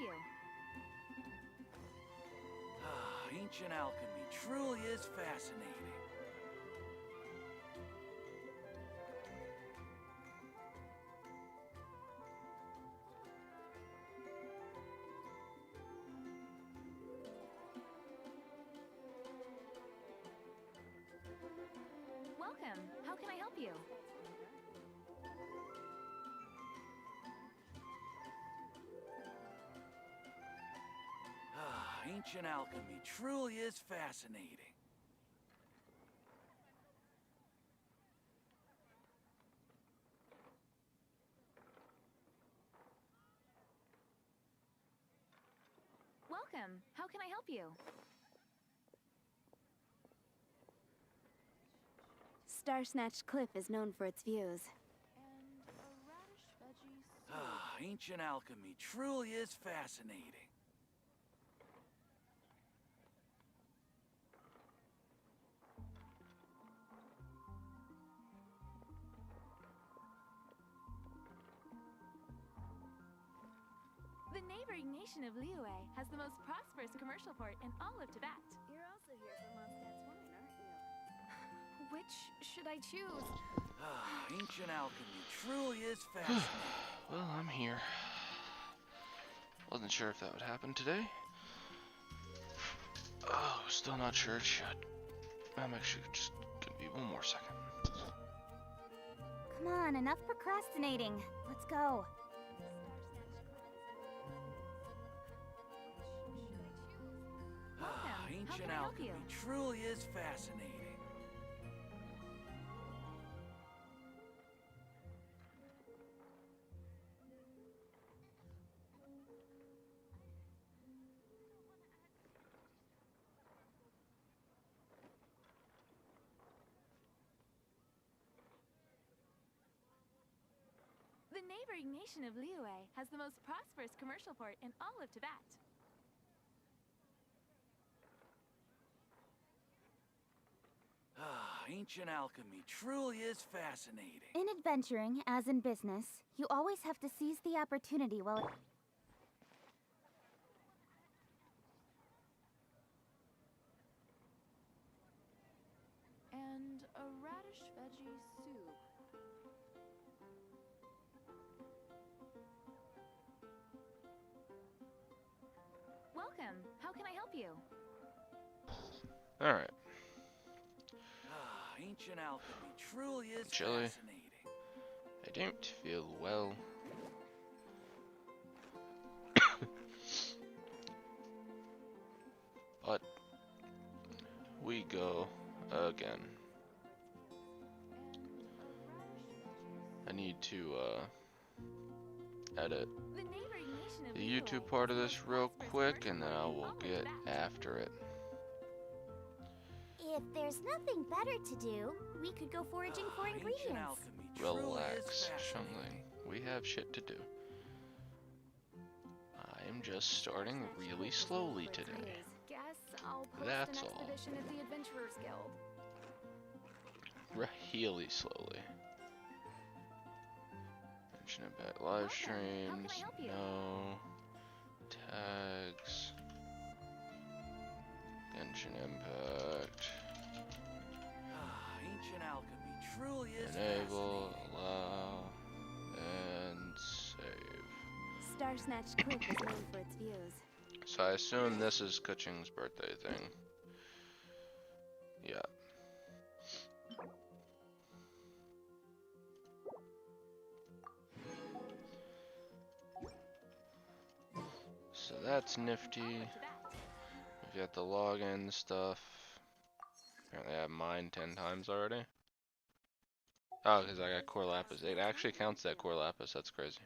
you? Ancient alchemy truly is fascinating. Welcome. How can I help you? Ancient alchemy truly is fascinating. Welcome. How can I help you? Starsnatch Cliff is known for its views. And a radish veggie soup. Ancient alchemy truly is fascinating. The neighboring nation of Liyue has the most prosperous commercial port in all of Tibet. You're also here for Mondstadt's wine, aren't you? Which should I choose? Ancient alchemy truly is fascinating. Well, I'm here. Wasn't sure if that would happen today. Oh, still not sure it should. I'm actually just gonna be one more second. Come on, enough procrastinating. Let's go. Ancient alchemy truly is fascinating. The neighboring nation of Liyue has the most prosperous commercial port in all of Tibet. Ancient alchemy truly is fascinating. In adventuring, as in business, you always have to seize the opportunity while... And a radish veggie soup. Welcome. How can I help you? Alright. Ancient alchemy truly is Chili. fascinating. I don't feel well. But we go again. I need to edit The neighboring nation of the Liyue YouTube has part of the this most real prosperous quick, commercial and then port I in will all of get Tibet. after it. If there's nothing better to do, we could go foraging for Ancient ingredients. alchemy truly is Relax, fascinating. Shungling. We have shit to do. I am just starting really slowly today. Guess I'll post That's an all. expedition at the Adventurers Guild. Really slowly. Mention about live Welcome. How can I streams. help you? No. Tags. Genshin Impact. Ancient alchemy truly is Enable, fascinating. allow, and save. Starsnatch Cliff is known for its views. So I assume this is Kuching's birthday thing. Yeah. So that's nifty. We've got the login stuff. Apparently I have mine 10 times already. Oh, because I got Core Lapis. It actually counts that Core Lapis. That's crazy.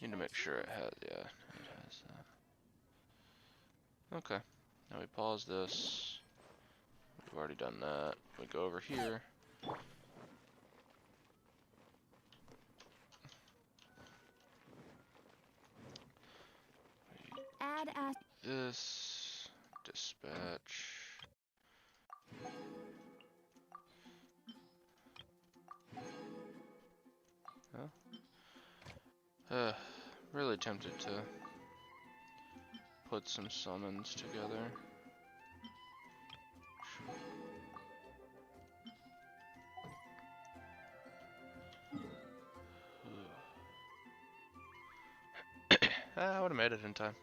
Need to make sure it has, yeah, it has that. Okay, now we pause this. We've already done that. We go over here. Add as... This dispatch. Really tempted to put some summons together. I would have made it in time.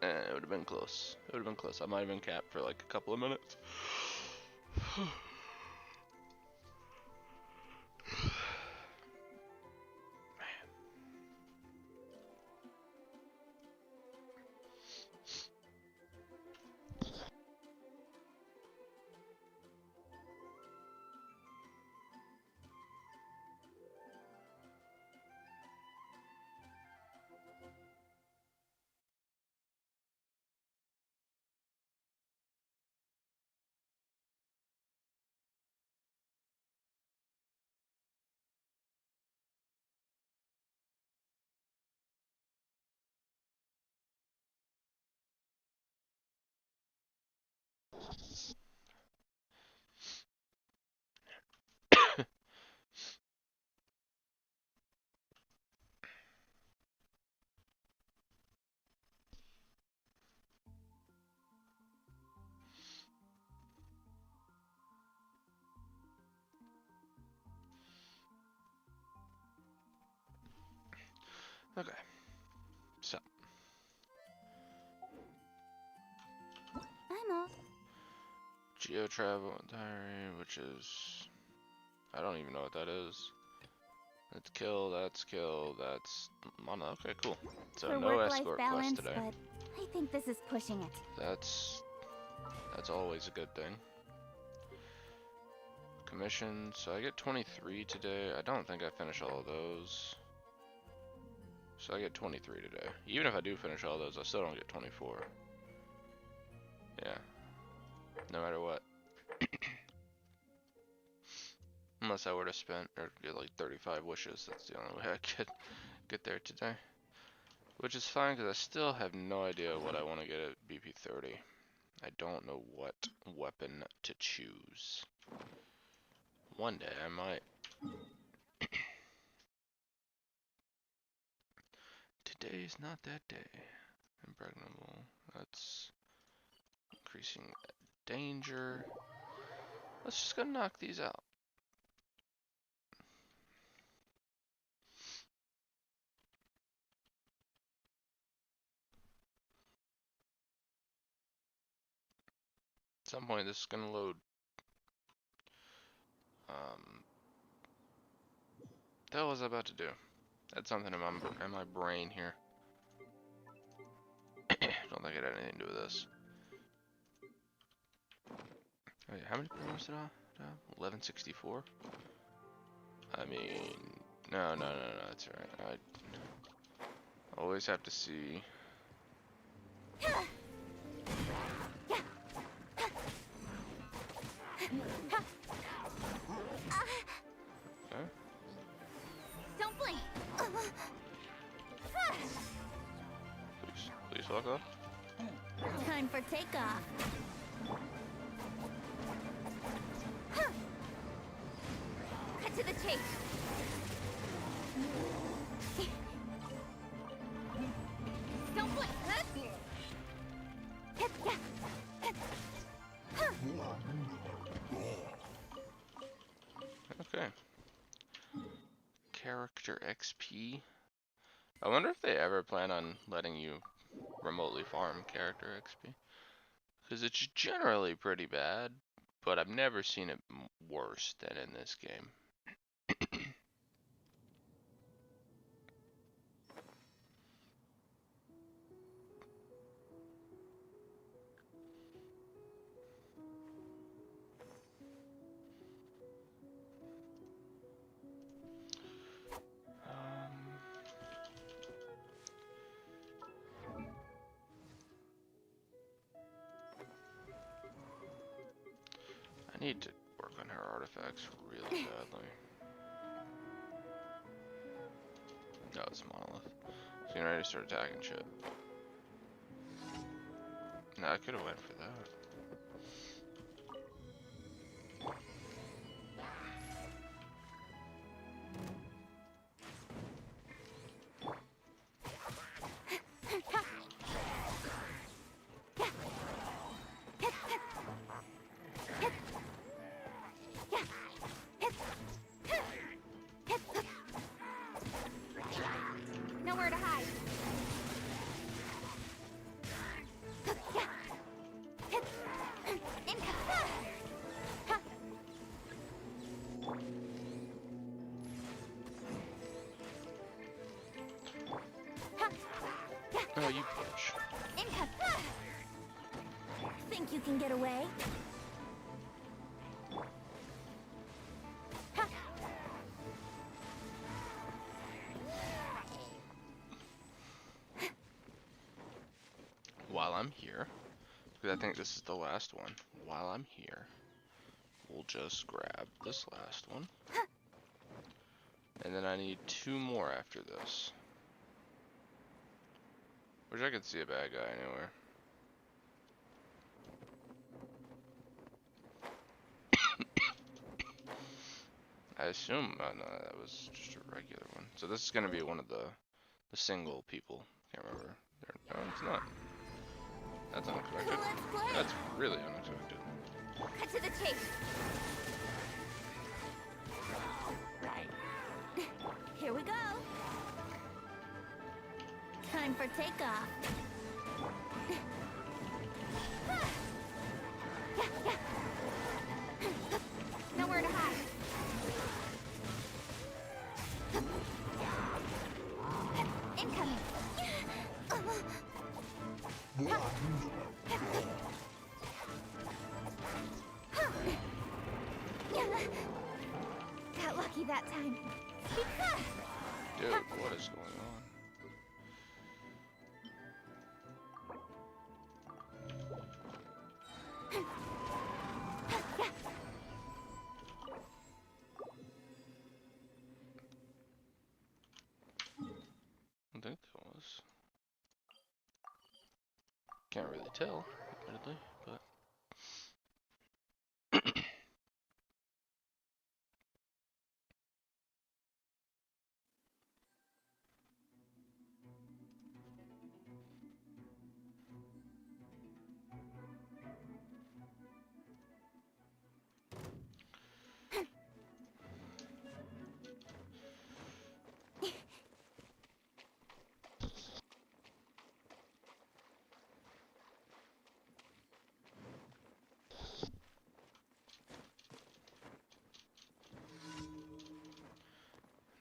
It would have been close. It would have been close. I might have been capped for like a couple of minutes. Okay, so I'm all. Geo Travel Diary, which is, I don't even know what that is. That's kill, that's kill, that's mana. Okay, cool. So For no work-life escort balance, quest today. but I think this is pushing it. That's always a good thing. Commission, so I get 23 today. I don't think I finish all of those. So I get 23 today. Even if I do finish all those, I still don't get 24. Yeah. No matter what. Unless I were to spend or get like 35 wishes, that's the only way I could get there today. Which is fine because I still have no idea what I want to get at BP 30. I don't know what weapon to choose. One day I might. Today is not that day. Impregnable. That's increasing danger. Let's just go knock these out. At some point this is gonna load. The hell was I about to do? That's something in my brain here. Don't think it had anything to do with this. Oh yeah, how many promos did I have? 1164? I mean, no, that's alright. I always have to see. Okay. Don't blink. Please fuck off. Time for takeoff. Cut to the chase. Don't blink. Okay. Character XP. I wonder if they ever plan on letting you remotely farm character XP. Because it's generally pretty bad, but I've never seen it worse than in this game. I need to work on her artifacts really badly. No, it's a monolith. So you're ready to start attacking shit. No, I could have went for that. Oh, you bitch. Income. Think you can get away? Ha. While I'm here, because I think this is the last one. While I'm here, we'll just grab this last one. And then I need 2 more after this. Wish I could see a bad guy anywhere. I assume, no, that was just a regular one. So this is gonna be one of the single people. Can't remember. No, it's not. That's unexpected. Let's play. That's really unexpected. Cut to the chase. Here we go. Time for takeoff. Yeah. Nowhere to hide. Incoming. Got lucky that time. Dude, what is going on? I think that was. Can't really tell, admittedly, but.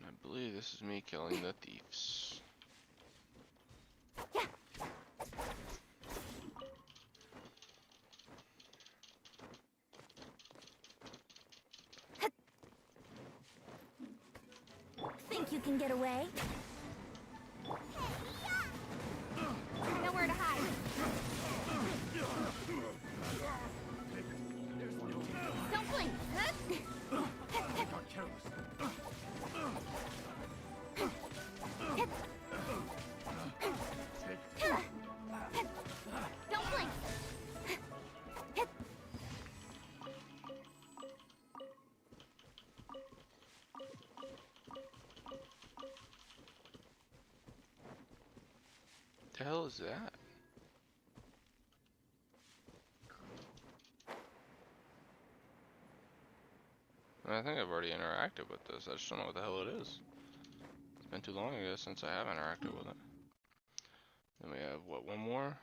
I believe this is me killing the thieves. Yeah. Think you can get away? Nowhere to hide. Don't blink. Don't blink. The hell is that? I think I've already interacted with this. I just don't know what the hell it is. It's been too long, I guess, since I have interacted with it. Then we have, what, one more?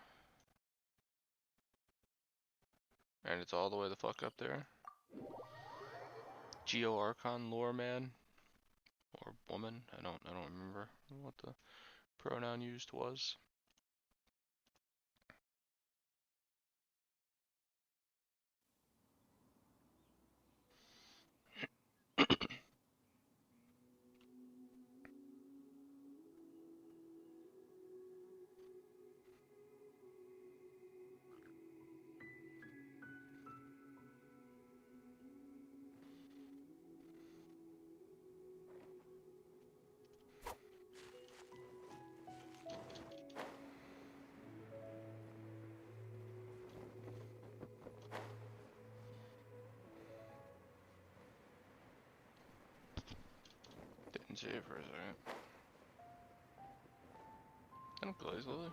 And it's all the way the fuck up there. Geo Archon lore man. Or woman. I don't remember what the pronoun used was. Didn't see it for a second. I don't blaze lily.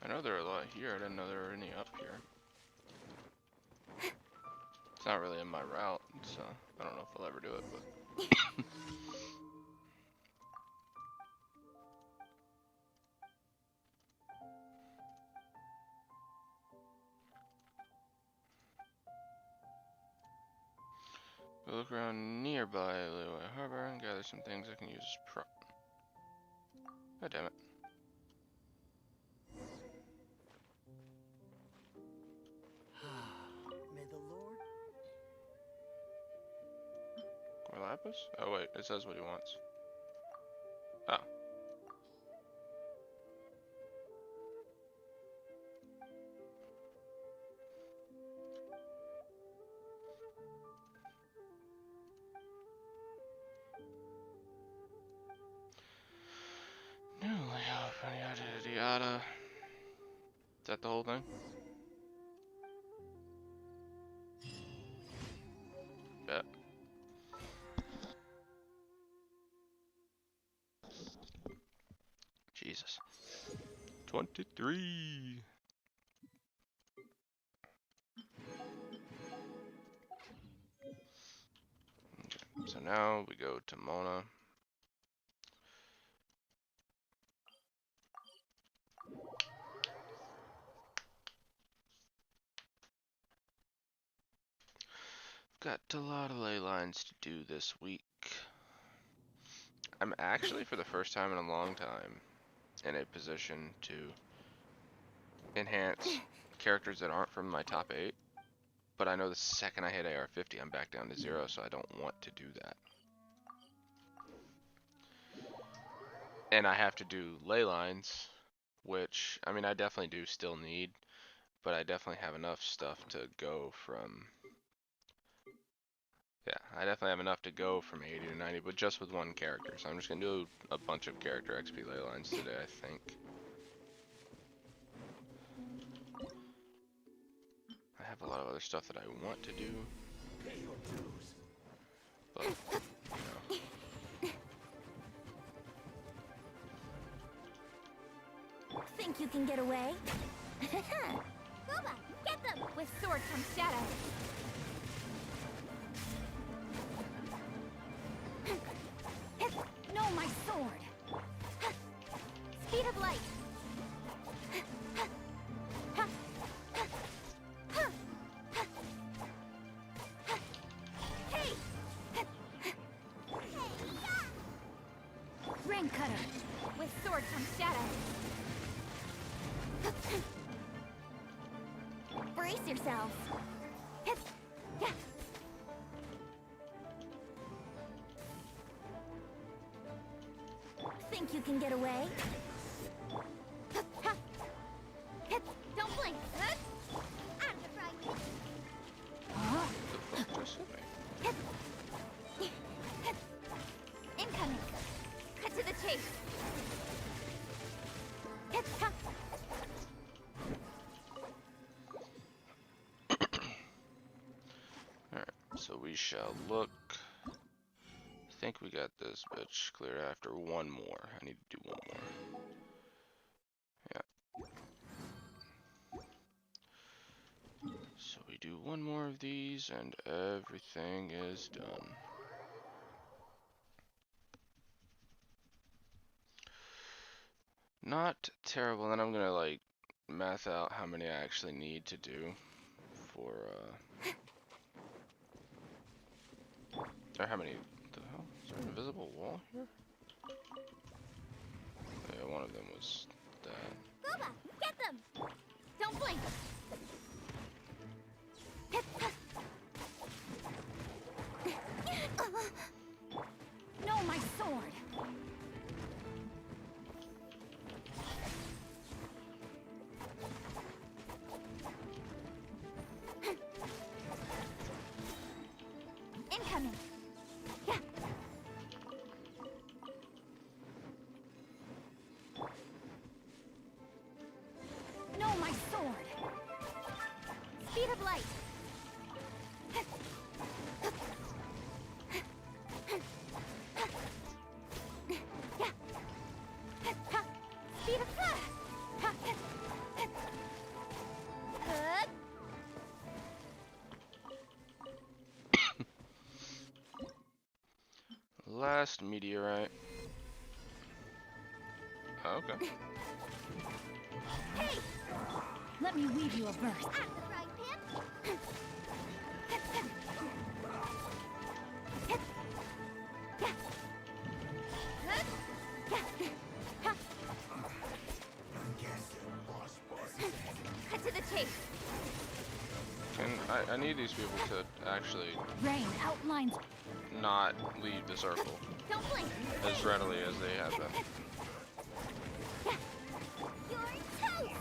I know there are a lot here. I didn't know there were any up here. It's not really in my route, so I don't know if I'll ever do it, but. We'll look around nearby Liyue Harbor and gather some things I can use as prop. God damn it. May the Lord. More lapis? Oh wait, it says what he wants. Oh. New layout, yada yada yada. Is that the whole thing? Bet. Jesus. 23. Okay, so now we go to Mona. Got a lot of ley lines to do this week. I'm actually, for the first time in a long time, in a position to enhance characters that aren't from my top 8. But I know the second I hit AR50, I'm back down to 0, so I don't want to do that. And I have to do ley lines, which, I mean, I definitely do still need, but I definitely have enough stuff to go from... Yeah, I definitely have enough to go from 80 to 90, but just with one character. So I'm just going to do a bunch of character XP ley lines today, I think. I have a lot of other stuff that I want to do. But, you know. Think you can get away? Booba, get them! With sword comes shadow. No, my sword! Speed of light! Hey! Rain cutter! With sword comes shadow. Brace yourselves! Think you can get away? Don't blink! I'm the frying pan. The fuck just hit me? Incoming! Cut to the chase! Alright, so we shall look. I think we got this bitch cleared after one more. I need to do one more. Yeah. So we do one more of these and everything is done. Not terrible. Then I'm gonna like math out how many I actually need to do for or how many. The hell? Is there an invisible wall here? Yeah, one of them was that. Booba, get them! Don't blink! No, my sword! Incoming! Yeah! No, my sword! Speed of light! Speed of Last meteorite. Oh, okay. Hey! Let me weave you a verse. I'm the frying pan. I need these people to actually Rain outlines. not leave the circle Don't blink. as readily as they have been. You're toast.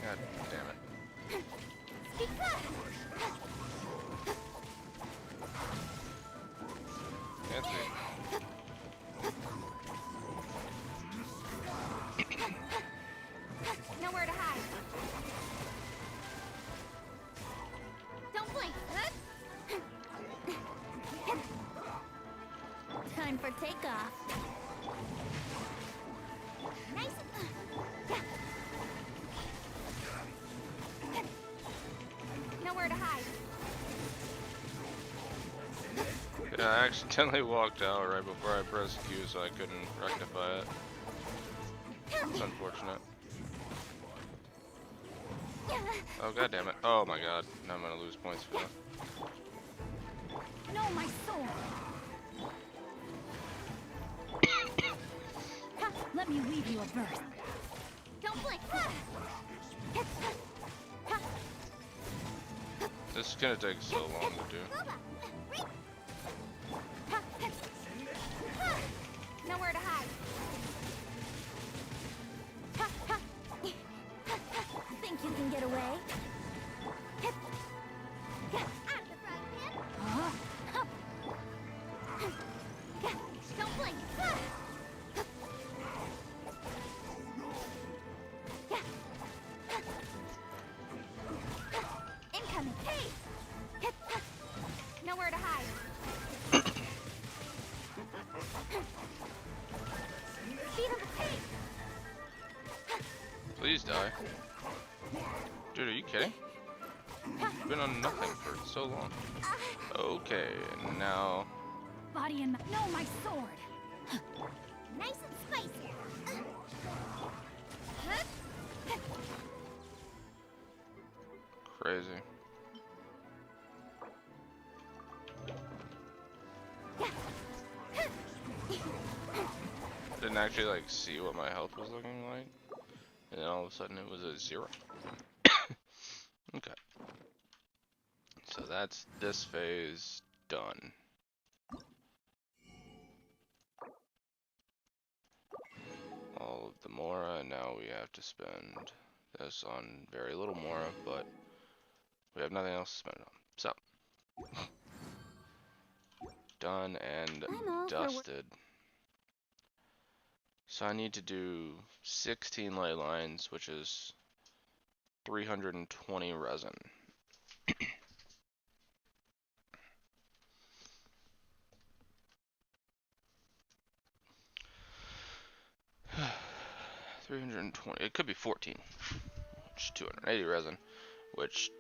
God damn it. Speak up. Can't see. Nowhere to hide. Don't blink. Time for takeoff. Nice. Nowhere to hide. Yeah, I accidentally walked out right before I pressed Q, so I couldn't rectify it. It's unfortunate. Oh god damn it. Oh my god. Now I'm gonna lose points for that. No, my sword. Let me weave you a verse. Don't blink. This is gonna take so long to do. Nowhere to hide. Think you can get away? Don't blink. Incoming. Hey. Nowhere to hide. Speed of the tape. Please die. Dude, are you kidding? You've been on nothing for so long. Okay, and now... Body and no, my sword. Nice and spicy. Crazy. Didn't actually like see what my health was looking like, and then all of a sudden it was a 0. Okay. So that's this phase done. All of the Mora, now we have to spend this on very little Mora, but we have nothing else to spend it on. So, done and dusted. So I need to do 16 ley lines, which is 320 resin. 320. It could be 14. Which 280 resin. Which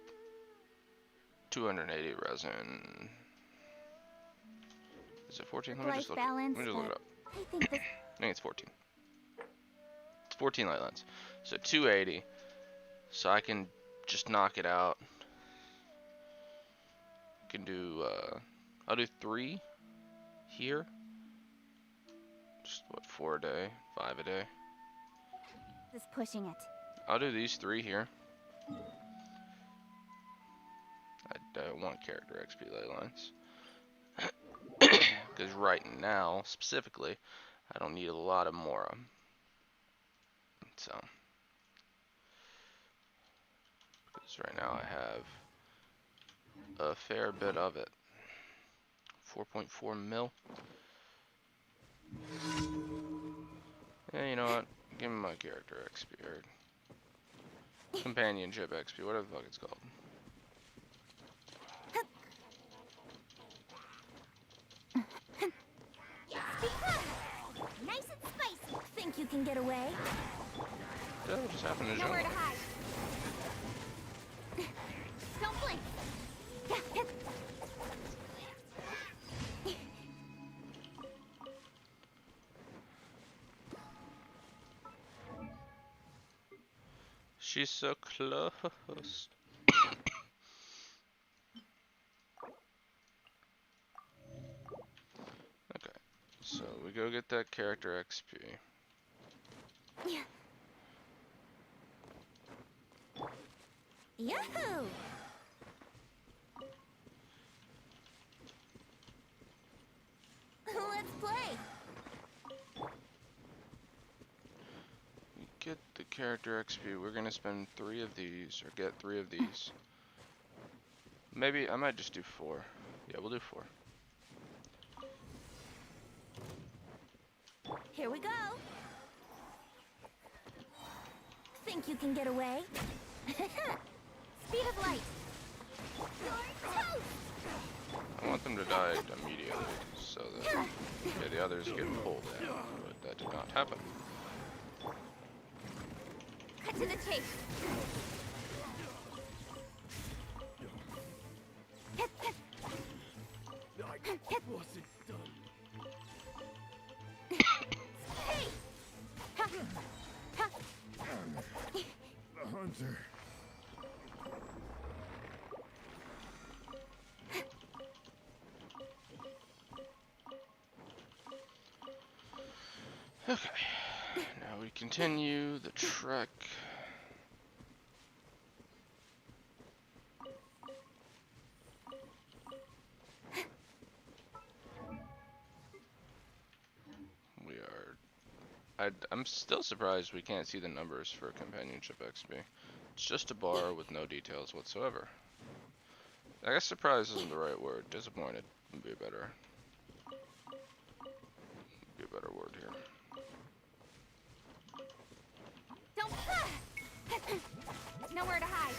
280 resin. Is it 14? Let me just look it up. Let me just look it up. I think it's 14. It's 14 light lines. So 280. So I can just knock it out. I can do I'll do 3 here. Just what, 4 a day, 5 a day. Just pushing it. I'll do these 3 here. I don't want character XP ley lines. Because right now, specifically, I don't need a lot of Mora. So, because right now I have a fair bit of it. 4.4 mil. Yeah, you know what? Give me my character XP, or companionship XP, whatever the fuck it's called. Nice and spicy. Think you can get away? That just happened to Nowhere to John. hide. Don't blink. She's so close. Okay, so we go get that character XP. Yahoo! Let's play. Get the character XP. We're gonna spend 3 of these, or get 3 of these. Maybe I might just do 4. Yeah, we'll do 4. Here we go. Think you can get away? Speed of light. I want them to die immediately, so that the others get pulled in, but that did not happen. Cut to the chase. I wasn't done. Hey! Ha! Ha! The hunter. Okay, now we continue the trek. We are... I'm still surprised we can't see the numbers for companionship XP. It's just a bar with no details whatsoever. I guess surprised isn't the right word. Disappointed would be a better word here. Don't. Nowhere to hide.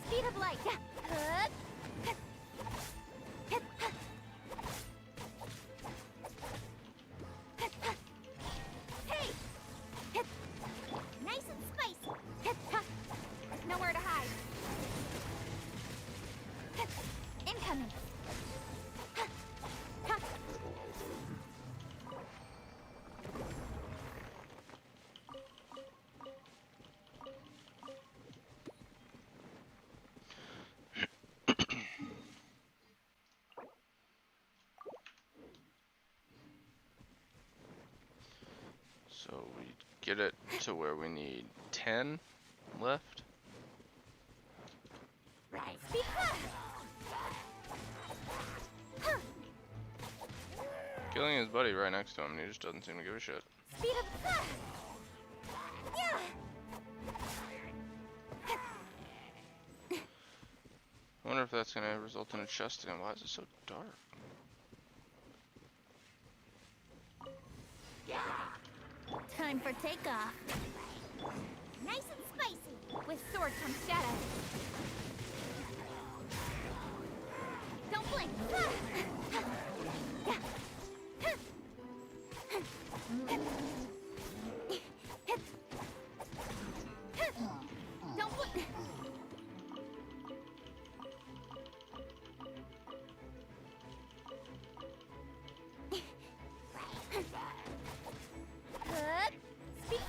Speed of light. Hey! Nice and spicy. Nowhere to hide. Incoming. So we get it to where we need 10 left. Right. Killing his buddy right next to him, and he just doesn't seem to give a shit. Speed of. Yeah. I wonder if that's gonna result in a chest again. Why is it so dark? Time for takeoff. Nice and spicy. With sword comes shadow. Don't blink. Don't blink. Good. Speed.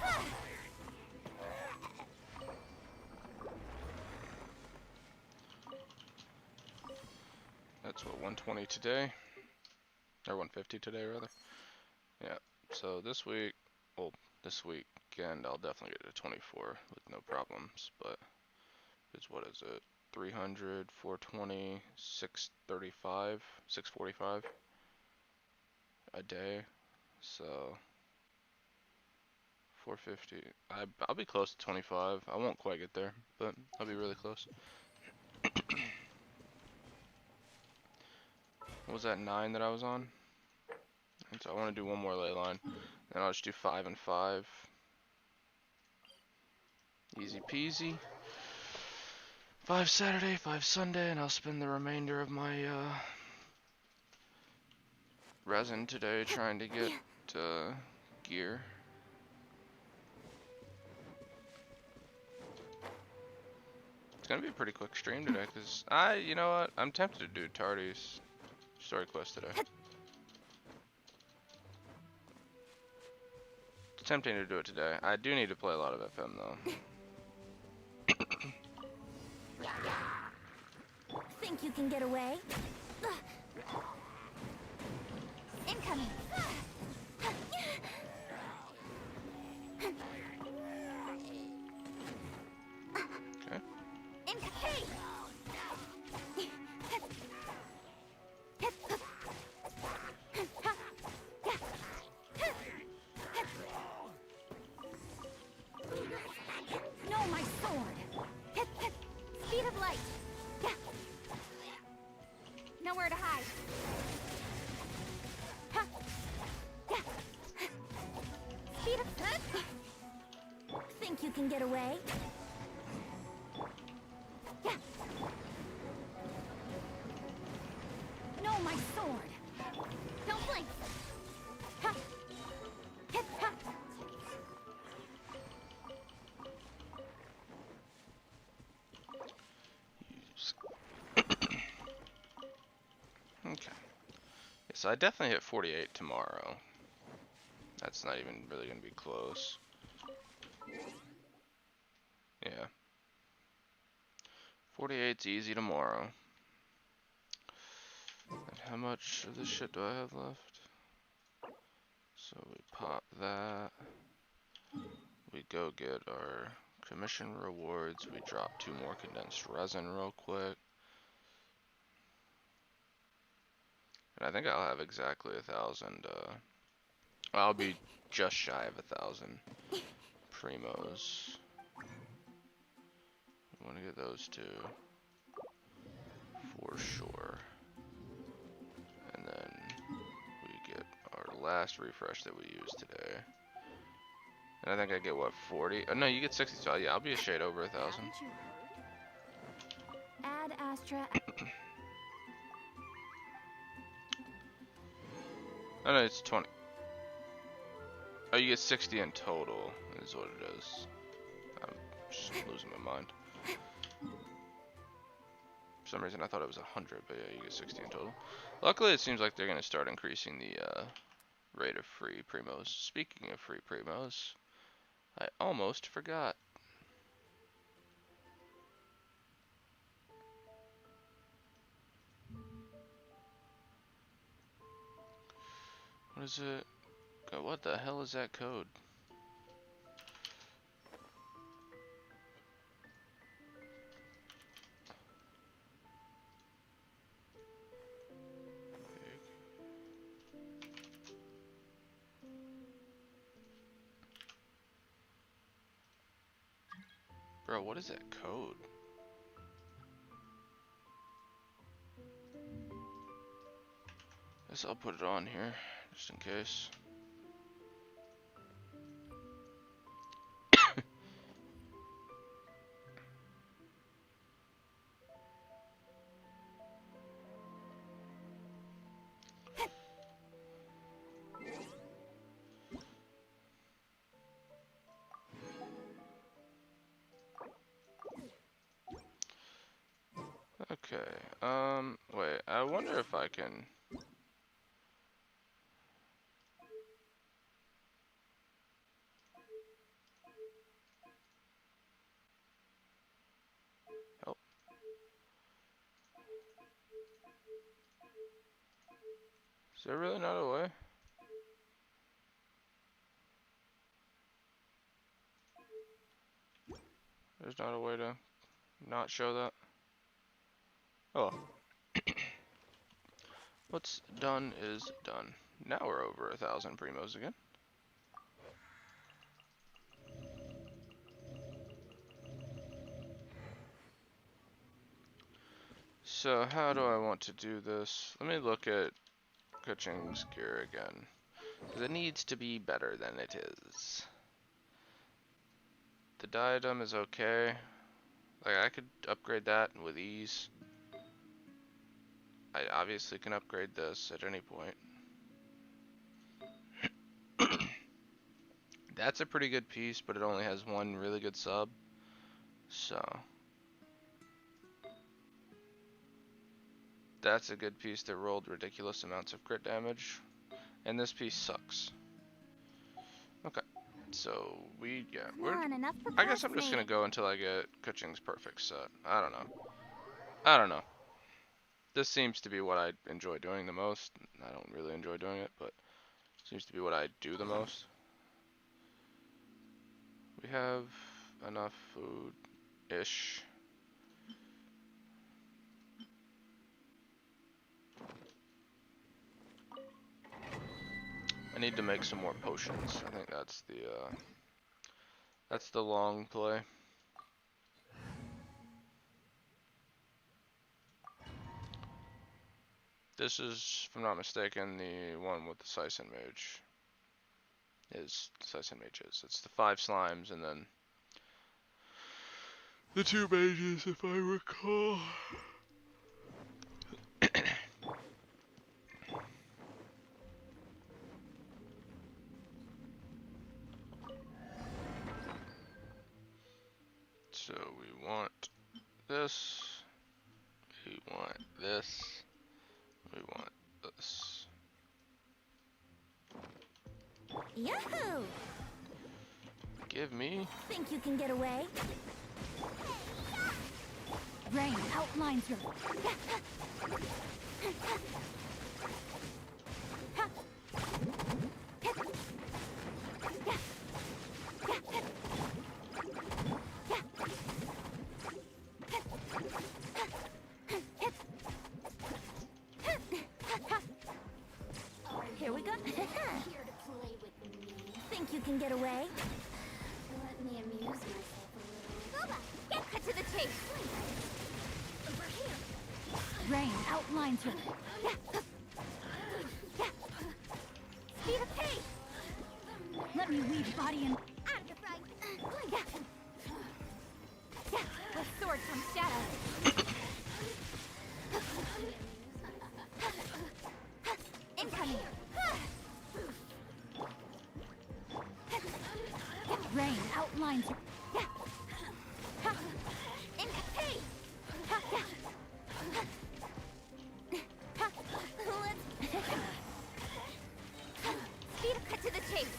That's what, 120 today? Or 150 today, rather? Yeah, so this week, well, this weekend I'll definitely get to 24 with no problems, but it's, what is it, 300, 420, 635, 645 a day, so 450. I'll be close to 25. I won't quite get there, but I'll be really close. What was that, 9 that I was on? And so I want to do one more ley line. Then I'll just do 5 and 5. Easy peasy. 5 Saturday, 5 Sunday, and I'll spend the remainder of my resin today trying to get gear. It's gonna be a pretty quick stream today, cause you know what? I'm tempted to do Tarty's story quest today. It's tempting to do it today. I do need to play a lot of FM though. Think you can get away? Incoming. Okay. Hey! No, my sword. Speed of light. Nowhere to hide. Speed of... Think you can get away? No, my sword. Don't blink. Use. Okay. So I definitely hit 48 tomorrow. That's not even really gonna be close. Yeah. 48's easy tomorrow. And how much of this shit do I have left? So we pop that. We go get our commission rewards. We drop 2 more condensed resin real quick. And I think I'll have exactly 1,000. I'll be just shy of 1,000 primos. We want to get those 2 for sure. And then we get our last refresh that we used today. And I think I get what, 40? Oh no, you get 60. So yeah, I'll be a shade over 1,000. Haven't you heard? Add Astra. Oh no, it's 20. Oh, you get 60 in total, is what it is. I'm just losing my mind. For some reason I thought it was 100, but yeah, you get 60 in total. Luckily, it seems like they're going to start increasing the rate of free primos. Speaking of free primos, I almost forgot. What is it? God, what the hell is that code? Bro, what is that code? Guess I'll put it on here, just in case. Okay, wait, I wonder if I can... Help. Is there really not a way? There's not a way to not show that? Oh. What's done is done. Now we're over 1,000 primos again. So how do I want to do this? Let me look at Kuching's gear again. Because it needs to be better than it is. The diadem is okay. Like, I could upgrade that with ease. I obviously can upgrade this at any point. That's a pretty good piece, but it only has 1 really good sub. So that's a good piece that rolled ridiculous amounts of crit damage. And this piece sucks. Okay. So we I guess I'm just gonna go until I get Kuching's perfect set. I don't know. this seems to be what I enjoy doing the most. I don't really enjoy doing it, but it seems to be what I do the most. We have enough food-ish. I need to make some more potions. I think that's the long play. This is, if I'm not mistaken, the one with the Sison Mage. Is Sison Mage is. It's the 5 slimes and then the 2 mages, if I recall. So we want this. We want this. We want this. Yahoo! Give me. Think you can get away? Rain outlines your... Here we go. Think you can get away? Let me amuse myself a little. Boba, get cut to the chase. Over here. Rain outlines your... Speed of pace. Let me weave body and... Out of your fright. With sword comes shadow. Incoming. Rain outlines your... Hey! Speed of cut to the chase.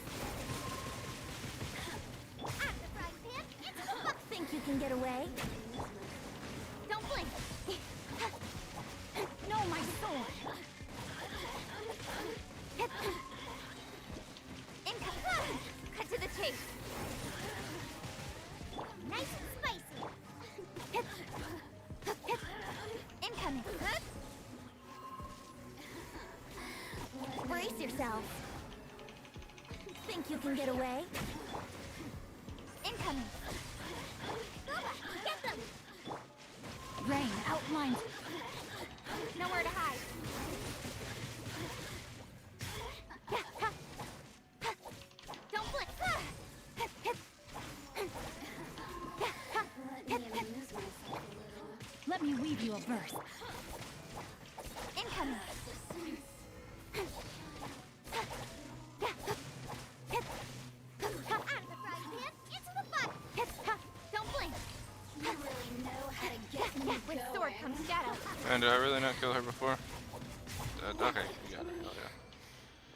Think you can get away? Don't blink. No, my sword. Incoming. Cut to the chase. Nice and spicy. Incoming. Brace yourself. Think you can get away? Incoming. Get them! Rain outlines. Nowhere to hide. Don't blink. Let me weave you a verse. Incoming. Out of the frying pan, into the fire. Don't blink. You really know how to get me With going. sword comes shadow. And did I really not kill her before? Okay, you got her.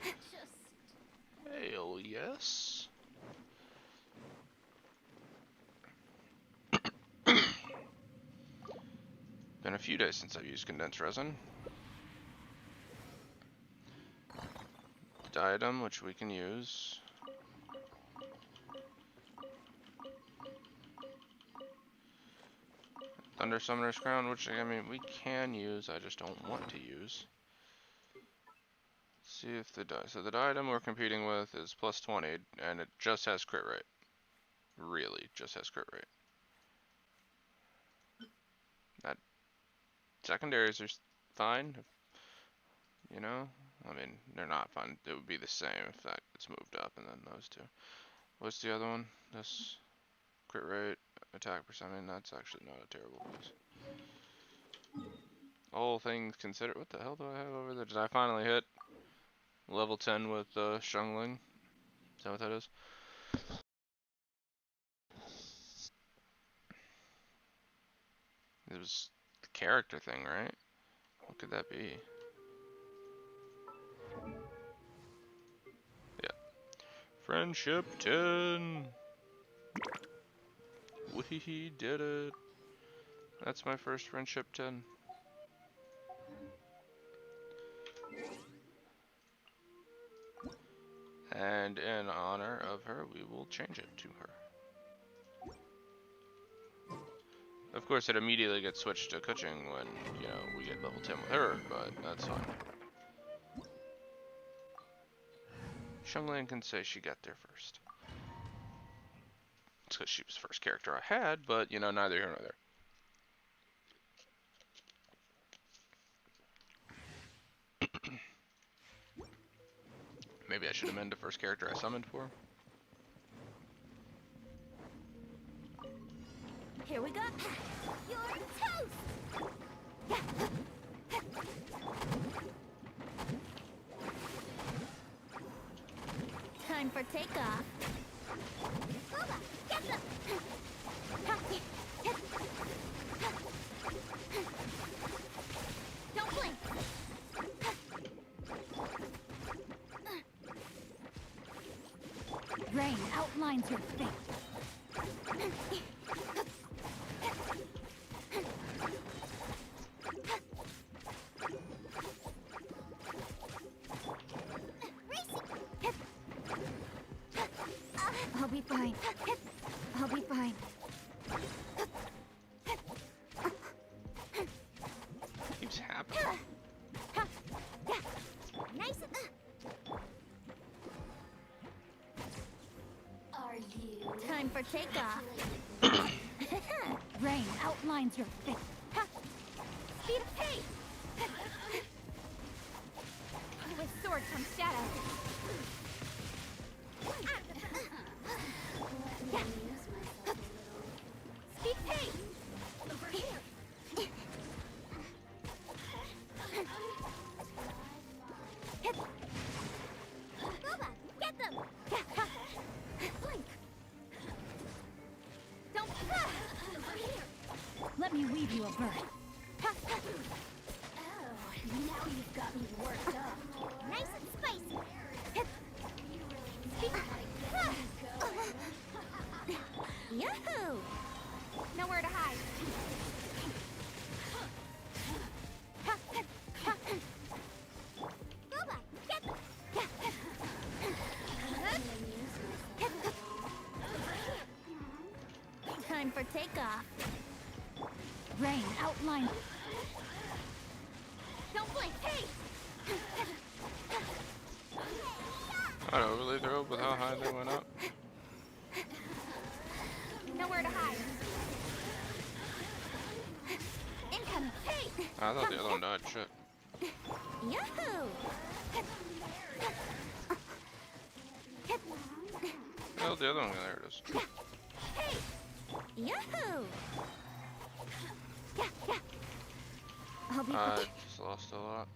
Okay. Hell yes. Been a few days since I've used condensed resin. Diadem, which we can use. Thunder Summoner's Crown, which I mean we can use, I just don't want to use. Let's see if the diadem we're competing with is plus 20, and it just has crit rate. Really, just has crit rate. That secondaries are fine, you know. I mean, they're not fun. It would be the same if that gets moved up, and then those two. What's the other one? This crit rate, attack percent. I mean, that's actually not a terrible piece. All things considered, what the hell do I have over there? Did I finally hit level 10 with Shungling? Is that what that is? It was the character thing, right? What could that be? Yeah. Friendship 10! We did it! That's my first friendship 10. And in honor of her, we will change it to her. Of course, it immediately gets switched to Kuching when, you know, we get level 10 with her, but that's fine. Xiangling can say she got there first. It's because she was the first character I had, but, you know, neither here nor there. Maybe I should amend the first character I summoned for. Here we go. You're toast. Time for takeoff. Booba, get them. Don't blink. Rain outlines your fate. I'll be fine. I'll be fine. Keeps happening. Nice. Are you? Time for takeoff. Rain outlines your fate. Speed of pace. With sword comes shadow. Let me amuse myself a little. Speed pace. Over here. Booba, get them. Blink. Don't. Over here. Let me weave you a bird. Oh, now you've got me worked up. Nice and spicy. Yahoo! Nowhere to hide. Booba, get them. Time for takeoff. Rain outline. Don't blink. Hey! I'd overly thrilled with how high they went up. Nowhere to hide. Incoming. Hey! I thought the other one died. Shit. Yahoo! Oh, the other one. There it is. Hey! Yahoo! I'll be I just lost a lot.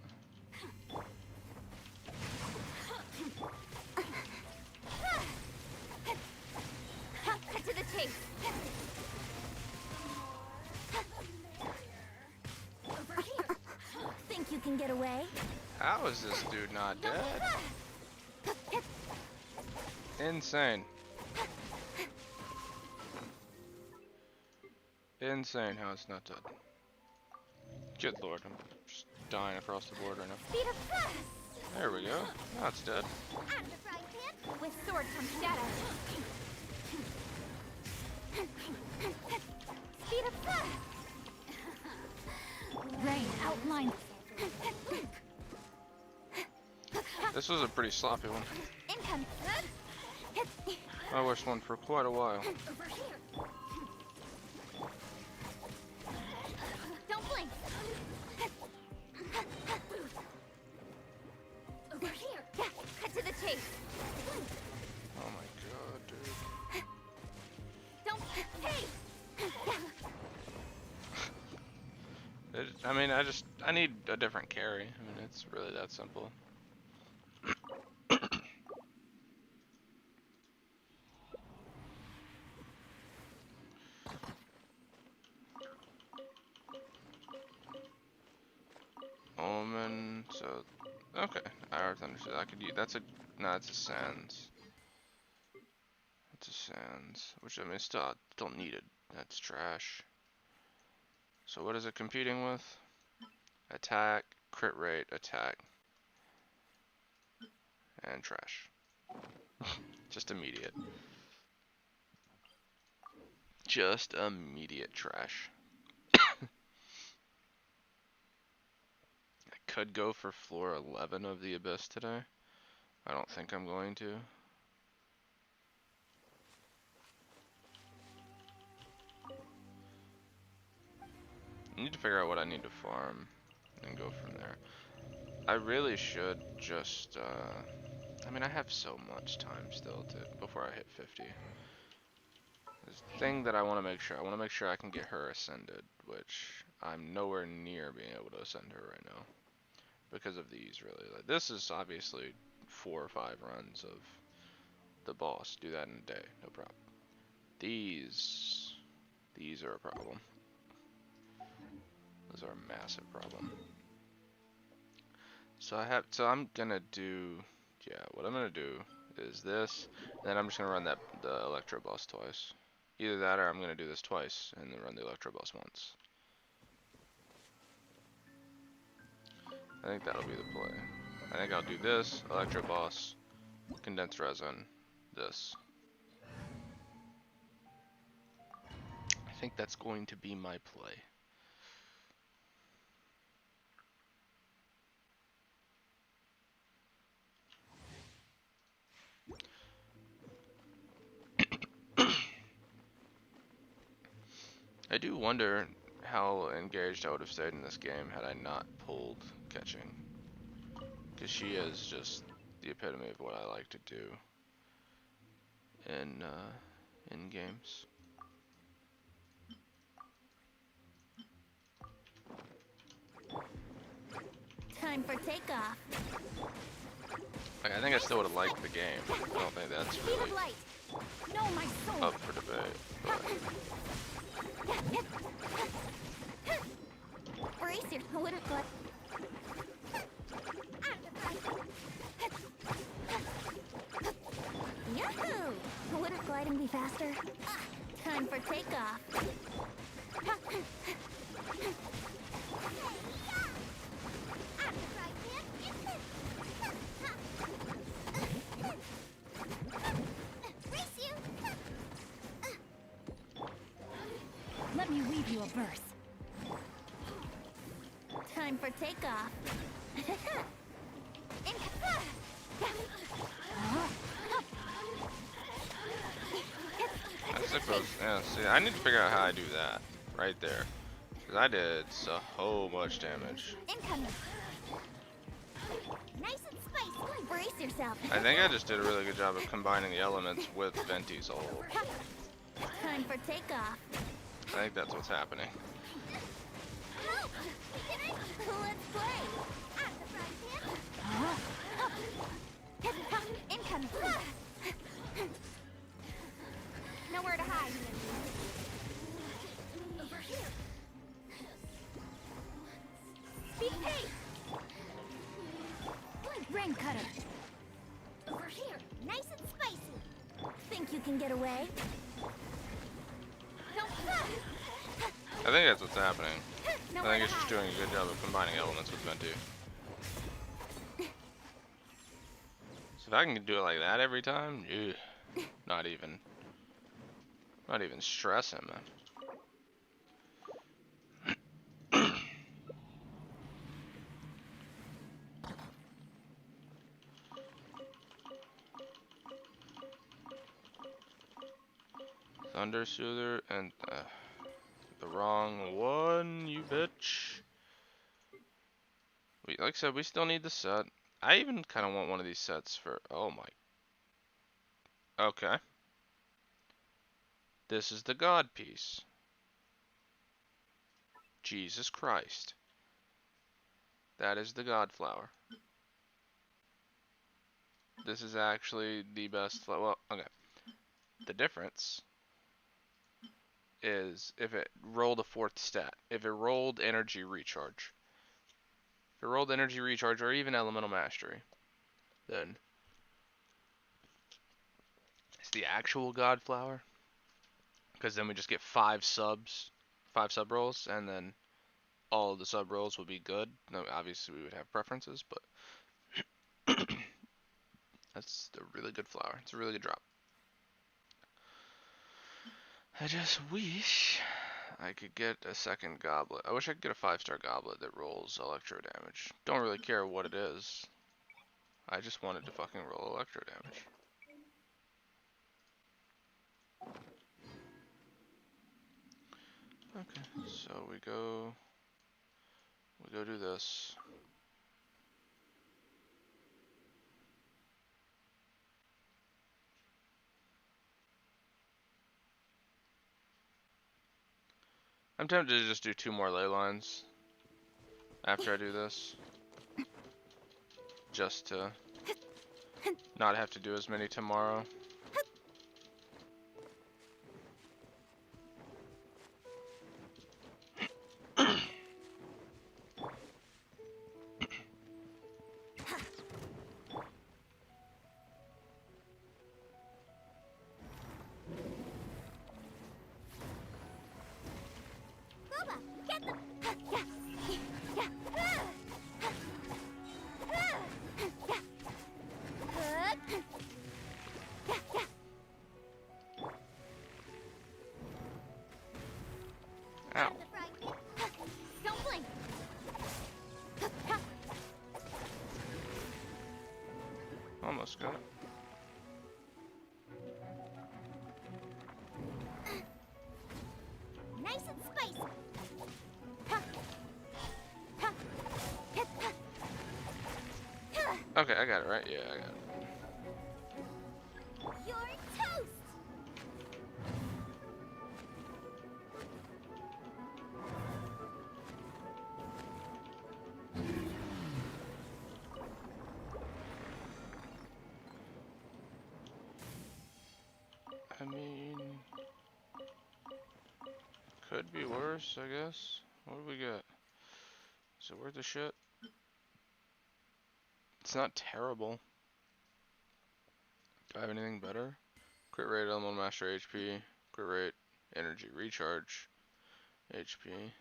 cut to the chase. Over here. Think you can get away? How is this dude not dead? Insane. Insane how it's not dead. Good lord, I'm just dying across the board right now. Speed of fast. There we go. Now it's dead. Out of the frying pan. With sword comes shadow. Speed of fast. Rain outline. This was a pretty sloppy one. Income. My worst one for quite a while. Over here. Don't blink. Over here. Cut to the chase. Oh my god, dude. Don't. Hey. I need a different carry. I mean, it's really that simple. Omen, so, okay, I already understood. I could use, no, it's a Sands. It's a Sands, which I mean, still needed. That's trash. So what is it competing with? Attack, crit rate, attack, and trash. Just immediate. Just immediate trash. I could go for floor 11 of the Abyss today. I don't think I'm going to. I need to figure out what I need to farm and go from there. I really should just, I mean, I have so much time still before I hit 50. The thing that I want to make sure, I can get her ascended, which I'm nowhere near being able to ascend her right now. Because of these, really. Like, this is obviously 4 or 5 runs of the boss. Do that in a day, no problem. These are a problem. Those are a massive problem. So I'm gonna do, yeah, what I'm gonna do is this, and then I'm just gonna run the Electro Boss twice. Either that or I'm gonna do this twice and then run the Electro Boss once. I think that'll be the play. I think I'll do this, Electro Boss, Condensed Resin, this. I think that's going to be my play. I do wonder how engaged I would have stayed in this game had I not pulled catching. Because she is just the epitome of what I like to do in games. Time for takeoff. Like, I think I still would have liked the game. I don't think that's Speed really of light. No, my soul. up for debate. But Brace your little foot. Yahoo! Would it glide and be faster? Time for takeoff. Let me weave you a verse. Time for takeoff. I suppose, yeah, see, I need to figure out how I do that right there. Because I did so much damage. Incoming. Nice and spicy. Brace yourself. I think I just did a really good job of combining the elements with Venti's ult. Time for takeoff. I think that's what's happening. Let's play. Incoming. Nowhere to hide. Over here. Speed pace. Rain cutter. Over here. Nice and spicy. Think you can get away? I think that's what's happening. I Nowhere think to it's just hide. doing a good job of combining elements with Venti. So if I can do it like that every time, ew, not even stressing, man. Thunder Soother and the wrong one, you bitch. Like I said, we still need the set. I even kind of want one of these sets for. Oh my. Okay. This is the God piece. Jesus Christ. That is the God flower. This is actually the best flower. Well, okay. The difference is if it rolled a 4th stat. If it rolled energy recharge. If it rolled energy recharge or even elemental mastery, then it's the actual God flower. Because then we just get 5 sub rolls, and then all of the sub rolls would be good. No, obviously we would have preferences, but That's a really good flower. It's a really good drop. I just wish I could get a second goblet. I wish I could get a 5-star goblet that rolls electro damage. Don't really care what it is. I just wanted to fucking roll electro damage. Okay, so we go do this. I'm tempted to just do 2 more ley lines after I do this. Just to not have to do as many tomorrow. Booba, get them! Ow. Don't blink! Almost got it. Nice and spicy! Okay, I got it right. Yeah, I got it. You're toast! I mean, could be worse, I guess. What do we got? Is it worth the shit? It's not terrible. Do I have anything better? Crit rate, elemental master HP. Crit rate, energy recharge, HP.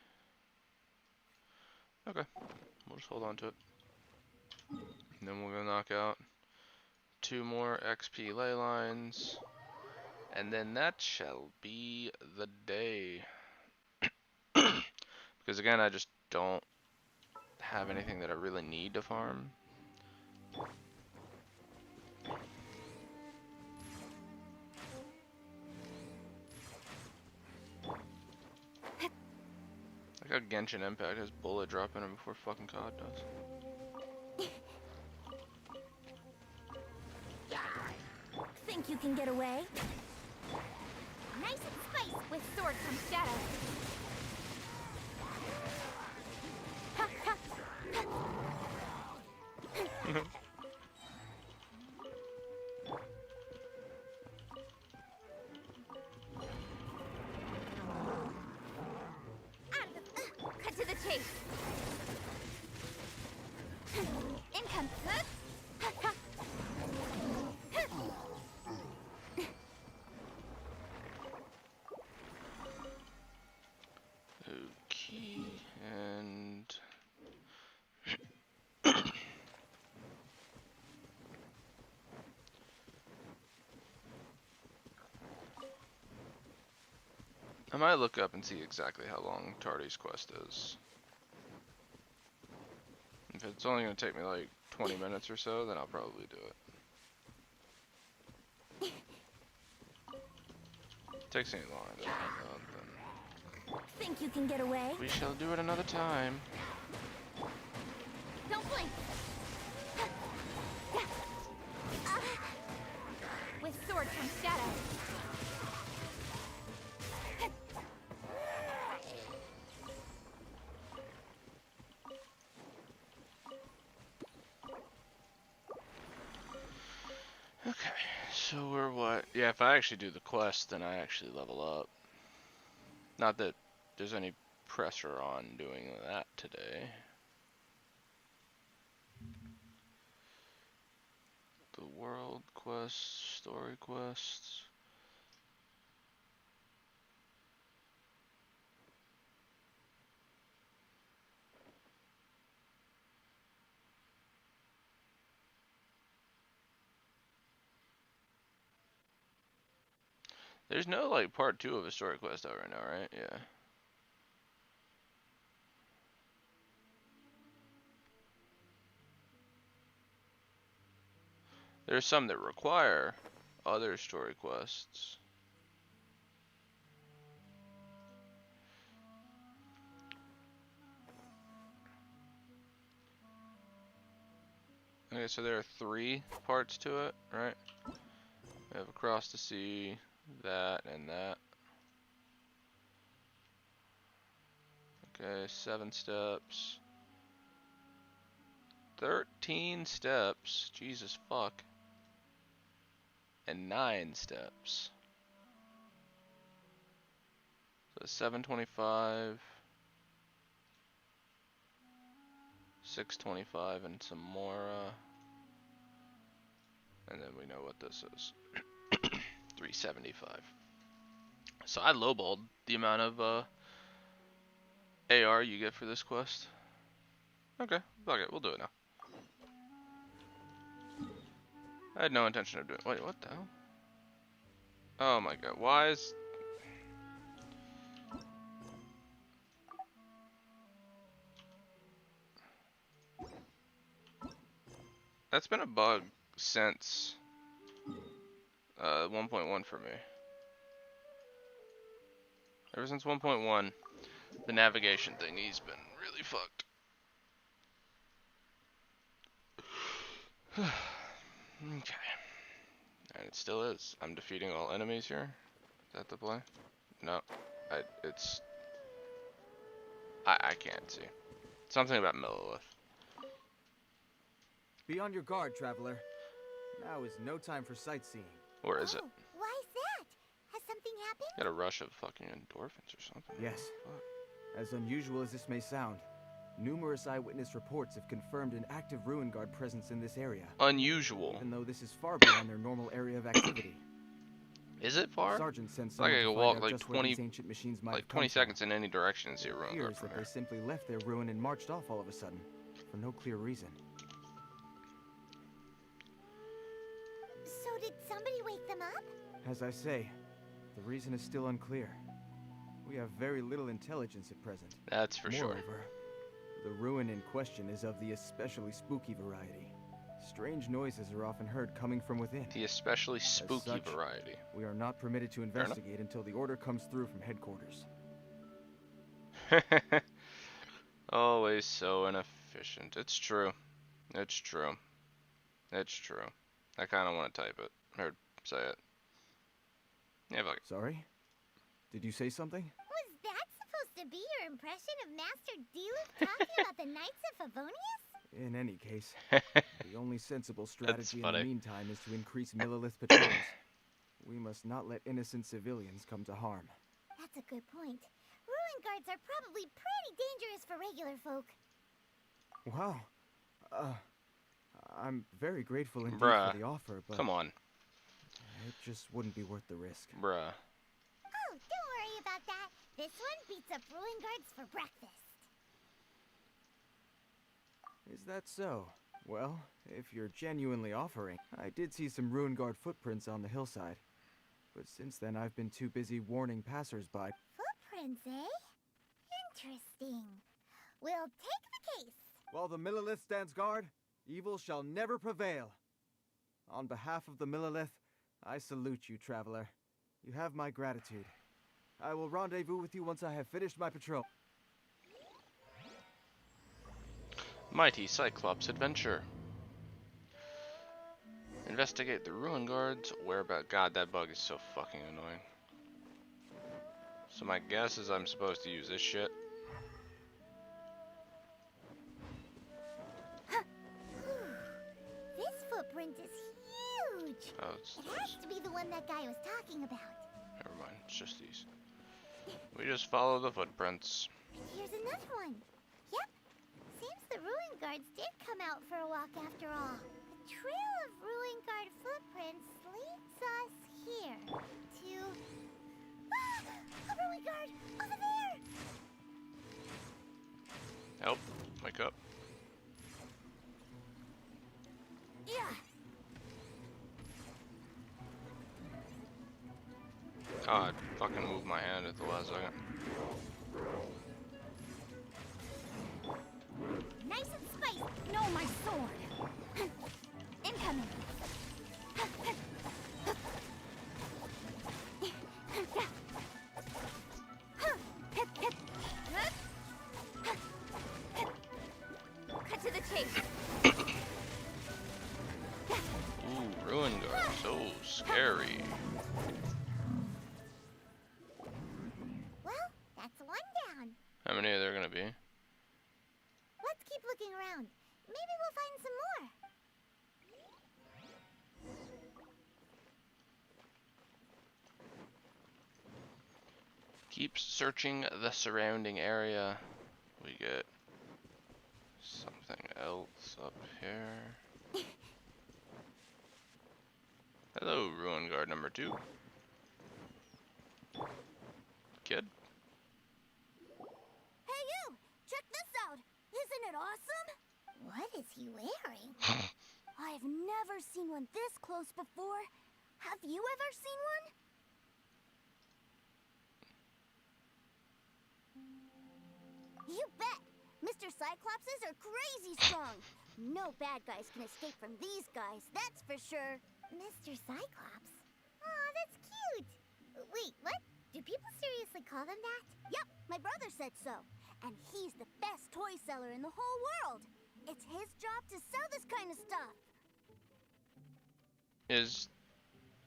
Okay, we'll just hold on to it. And then we're gonna knock out 2 more XP ley lines. And then that shall be the day. Because again, I just don't have anything that I really need to farm. Like how Genshin Impact has bullet drop in it before fucking COD does. Think you can get away? Nice and spicy! With sword comes shadow. Cut to the chase. Income. Okay, and I might look up and see exactly how long Tarty's quest is. If it's only going to take me like 20 minutes or so, then I'll probably do it. If it takes any longer than that, then Think you can get away? we shall do it another time. Don't blink. With sword comes shadow. Okay, so we're what? Yeah, if I actually do the quest, then I actually level up. Not that there's any pressure on doing that today. The world quest, story quests. There's no like part 2 of a story quest out right now, right? Yeah. There's some that require other story quests. Okay, so there are 3 parts to it, right? We have Across the Sea, that, and that. Okay, 7 steps. 13 steps. Jesus fuck. And 9 steps. So 725. 625 and some more, and then we know what this is. 375. So I lowballed the amount of AR you get for this quest. Okay, fuck it, we'll do it now. I had no intention of doing. Wait, what the hell? Oh my god, why is... That's been a bug since 1.1 for me. Ever since 1.1, the navigation thingy's been really fucked. Okay. And it still is. I'm defeating all enemies here. Is that the play? No. I can't see. Something about Millilith. Be on your guard, traveler. Now is no time for sightseeing. Or is it? Why is that? Has something happened? Got a rush of fucking endorphins or something. Yes. Fuck. As unusual as this may sound, numerous eyewitness reports have confirmed an active Ruin Guard presence in this area. Unusual. Even though this is far beyond their normal area of activity. Is it far? Sergeant sent Like someone I to could find walk out like just where 20, these ancient machines might like have come 20 from. seconds in any direction and see a It Ruin Guard appears from that they here. simply left their ruin and marched off all of a sudden, for no clear reason. So did somebody wake them up? As I say, the reason is still unclear. We have very little intelligence at present. That's for sure. Moreover, the ruin in question is of the especially spooky variety. Strange noises are often heard coming from within. The especially spooky such, variety. We are not permitted to investigate until the order comes through from headquarters. Always so inefficient. It's true. It's true. It's true. I kind of want to type it. Or say it. Yeah, fuck it. Sorry? Did you say something? Was that supposed to be your impression of Master Diluc talking about the Knights of Favonius? In any case, the only sensible strategy in the funny. meantime is to increase Millilith patrols. We must not let innocent civilians come to harm. That's a good point. Ruin guards are probably pretty dangerous for regular folk. Wow. I'm very grateful indeed Bruh. for the offer, but Come on. it just wouldn't be worth the risk. Bruh. Oh, don't worry about that. This one beats up ruin guards for breakfast. Is that so? Well, if you're genuinely offering, I did see some Ruin Guard footprints on the hillside. But since then, I've been too busy warning passersby. Footprints, eh? Interesting. We'll take the case. While the Millilith stands guard, evil shall never prevail. On behalf of the Millilith, I salute you, traveler. You have my gratitude. I will rendezvous with you once I have finished my patrol. Mighty Cyclops adventure. Investigate the Ruin Guards. Whereabouts? God, that bug is so fucking annoying. So my guess is I'm supposed to use this shit. This footprint is huge. Oh, it's It has to be the one that guy was talking about. never mind. It's just these. We just follow the footprints. Here's another one. Yep. Seems the Ruin Guards did come out for a walk after all. The trail of Ruin Guard footprints leads us here to... Ah! A Ruin Guard! Over there! Help. Wake up. Yeah. Oh, I fucking moved my hand at the last second. Nice and spicy. No, my sword. Incoming. Cut to the chase. Ooh, Ruin Guard, so scary. Well, that's one down. How many are there gonna be? Let's keep looking around. Maybe we'll find some more. Keep searching the surrounding area. We get something else up here. Hello, Ruin Guard number 2. Kid? Hey you! Check this out! Isn't it awesome? What is he wearing? I've never seen one this close before. Have you ever seen one? You bet! Mr. Cyclopses are crazy strong. No bad guys can escape from these guys, that's for sure. Mr. Cyclops? Aw, that's cute. Wait, what? Do people seriously call them that? Yep, my brother said so. And he's the best toy seller in the whole world. It's his job to sell this kind of stuff. Is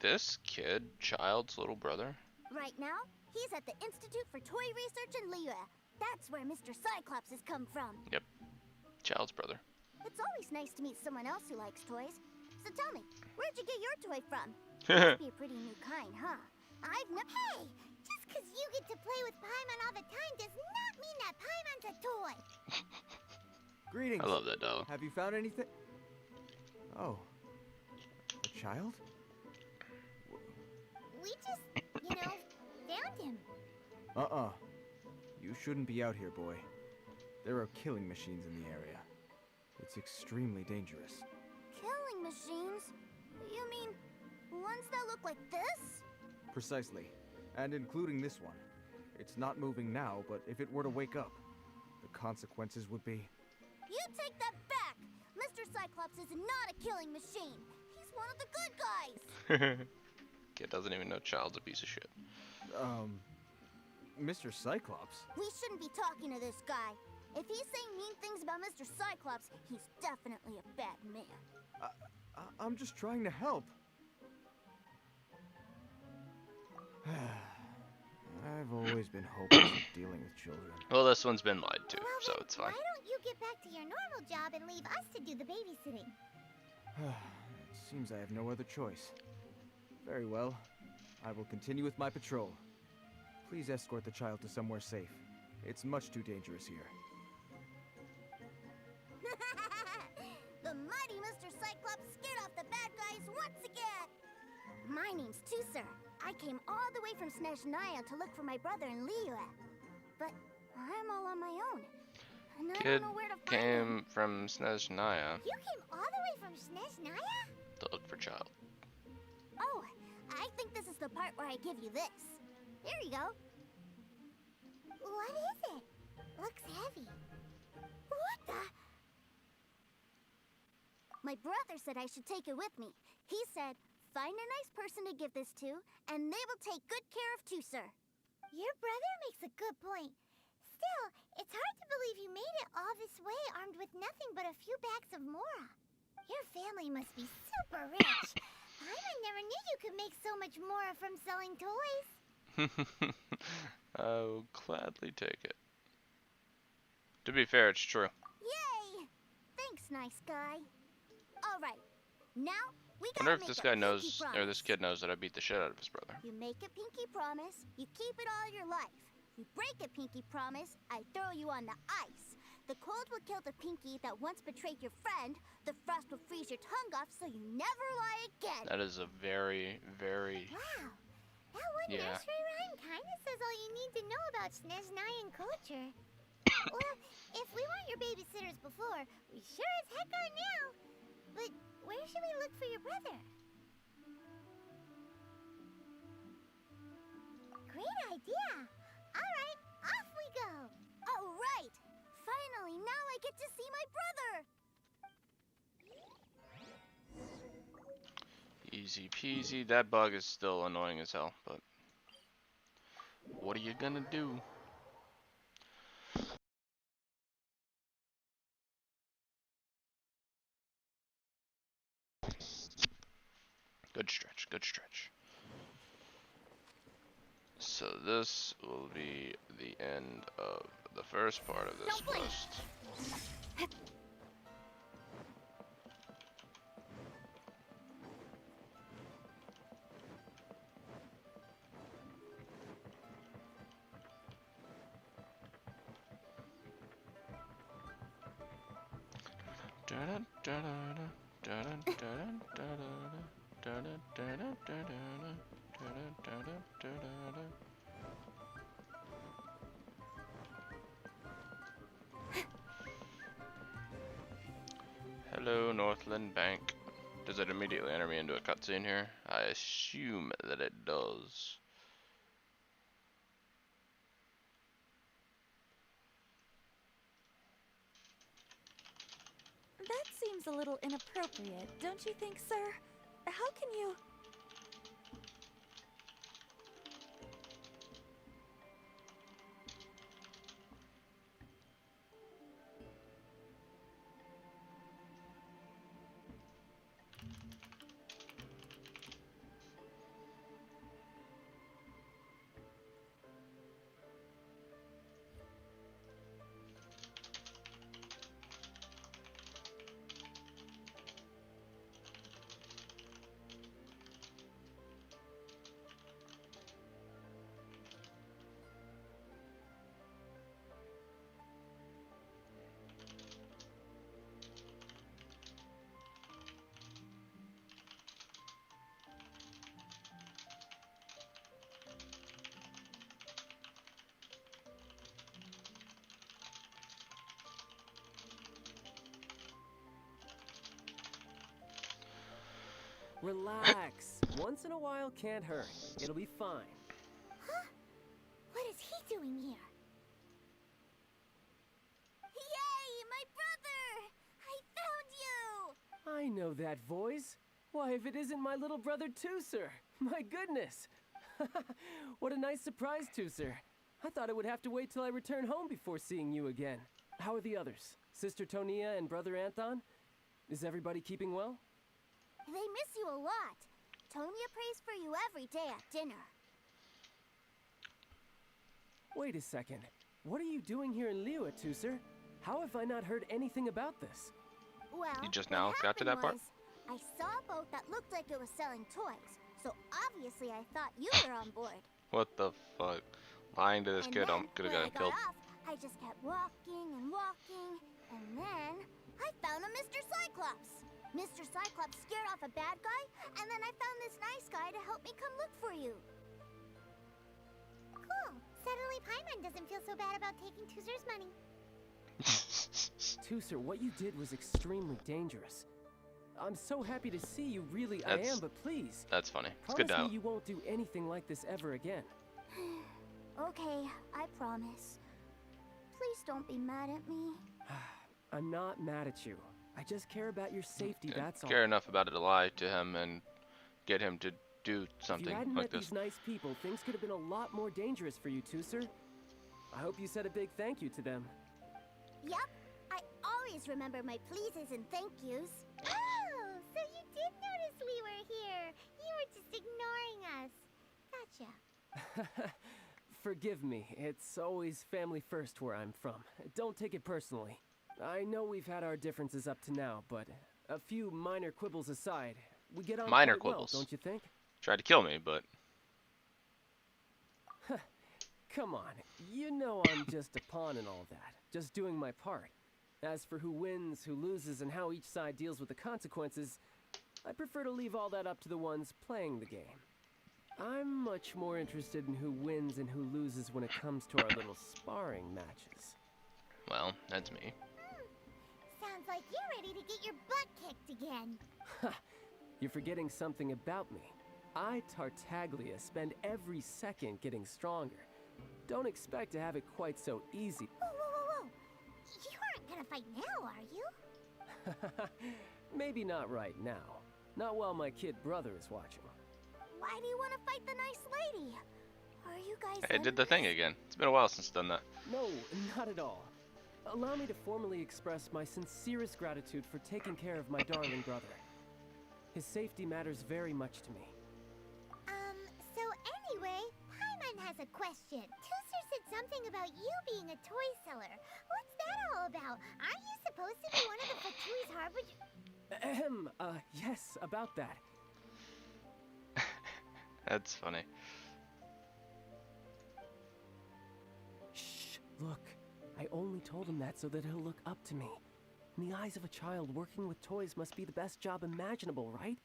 this kid Child's little brother? Right now, he's at the Institute for Toy Research in Liyue. That's where Mr. Cyclops has come from. Yep. Child's brother. It's always nice to meet someone else who likes toys. So tell me, where'd you get your toy from? Must be a pretty new kind, huh? I've never... Hey! Just because you get to play with Paimon all the time does not mean that Paimon's a toy! Greetings. I love that dog. Have you found anything? Oh. A child? We just, found him. Uh-uh. You shouldn't be out here, boy. There are killing machines in the area. It's extremely dangerous. Killing machines? You mean ones that look like this? Precisely. And including this one. It's not moving now, but if it were to wake up, the consequences would be... You take that back! Mr. Cyclops is not a killing machine. He's one of the good guys. Kid doesn't even know Child's a piece of shit. Mr. Cyclops? We shouldn't be talking to this guy. If he's saying mean things about Mr. Cyclops, he's definitely a bad man. I'm just trying to help. I've always been hopeless at dealing with children. Well, this one's been lied to, Well, so then it's fine. why don't you get back to your normal job and leave us to do the babysitting? It seems I have no other choice. Very well. I will continue with my patrol. Please escort the child to somewhere safe. It's much too dangerous here. The mighty Mr. Cyclops scared off the bad guys once again! My name's Sir. I came all the way from Snezhnaya to look for my brother in Liyue. But I'm all on my own. And I Kid don't know where to find him. came from Snezhnaya You came all the way from Snezhnaya? to look for Child. Oh, I think this is the part where I give you this. Here you go. What is it? Looks heavy. What the? My brother said I should take it with me. He said, find a nice person to give this to, and they will take good care of Sir. Your brother makes a good point. Still, it's hard to believe you made it all this way armed with nothing but a few bags of Mora. Your family must be super rich. I never knew you could make so much Mora from selling toys. I'll gladly take it. To be fair, it's true. Yay! Thanks, nice guy. All right, now we I gotta wonder if make this a guy pinky knows, or promise. this kid knows that I beat the shit out of his brother. You make a pinky promise, you keep it all your life. You break a pinky promise, I throw you on the ice. The cold will kill the pinky that once betrayed your friend. The frost will freeze your tongue off so you never lie again. That is a very, very... Wow, that one Yeah. nursery rhyme kinda says all you need to know about Snezhnayan culture. Well, if we weren't your babysitters before, we sure as heck are now. But where should we look for your brother? great idea. All right, off we go. All right! Finally, now I get to see my brother! Easy peasy. That bug is still annoying as hell, but what are you gonna do? Good stretch, good stretch. So this will be the end of the first part of this quest. Hello, Northland Bank. Does it immediately enter me into a cutscene here? I assume that it does. That seems a little inappropriate, don't you think, sir? How can you... Relax. Once in a while can't hurt. It'll be fine. Huh? What is he doing here? Yay, my brother! I found you! I know that voice. Why, if it isn't my little brother Tooser. My goodness. What a nice surprise, Tooser. I thought I would have to wait till I return home before seeing you again. How are the others? Sister Tonia and Brother Anton? Is everybody keeping well? They miss you a lot. Tonya prays for you every day at dinner. Wait a second. What are you doing here in Liyue, Tooser? How have I not heard anything about this? Well, You just what now got to that part? happened was, I saw a boat that looked like it was selling toys, so obviously I thought you were on board. What the fuck? Lying to this And kid, then, could have when got him I killed. got off, I just kept walking and walking, and then I found a Mr. Cyclops. Mr. Cyclops scared off a bad guy, and then I found this nice guy to help me come look for you. Cool. Suddenly Paimon doesn't feel so bad about taking Tooser's money. Tooser, what you did was extremely dangerous. I'm so happy to see you, really, I That's- am, but please. That's funny. It's good Promise to me you won't do anything like this ever again. Okay, I promise. Please don't be mad at me. I'm not mad at you. I just care about your safety, that's all. care enough about it to lie to him and get him to do If you something hadn't like met this. these nice people, things could have been a lot more dangerous for you, Tooser. I hope you said a big thank you to them. Yep, I always remember my pleases and thank yous. Oh, so you did notice we were here. You were just ignoring us. Gotcha. Forgive me, it's always family first where I'm from. Don't take it personally. I know we've had our differences up to now, but a few minor quibbles aside, we get on Minor quite quibbles. well, don't you think? Tried to kill me, but Come on, you know I'm just a pawn in all that, just doing my part. As for who wins, who loses, and how each side deals with the consequences, I prefer to leave all that up to the ones playing the game. I'm much more interested in who wins and who loses when it comes to our little sparring matches. well, that's me. Sounds like you're ready to get your butt kicked again. You're forgetting something about me. I, Tartaglia, spend every second getting stronger. Don't expect to have it quite so easy. Whoa, whoa, whoa, whoa! You aren't gonna fight now, are you? Maybe not right now. Not while my kid brother is watching. Why do you want to fight the nice lady? Are you guys I did the thing enemies? again. It's been a while since I've done that. No, not at all. Allow me to formally express my sincerest gratitude for taking care of my darling brother. His safety matters very much to me. So anyway, Paimon has a question. Tooser said something about you being a toy seller. What's that all about? Aren't you supposed to be one of the Fatui's harbingers? Yes, about that. That's funny. Shh, look. I only told him that so that he'll look up to me. In the eyes of a child, working with toys must be the best job imaginable, right?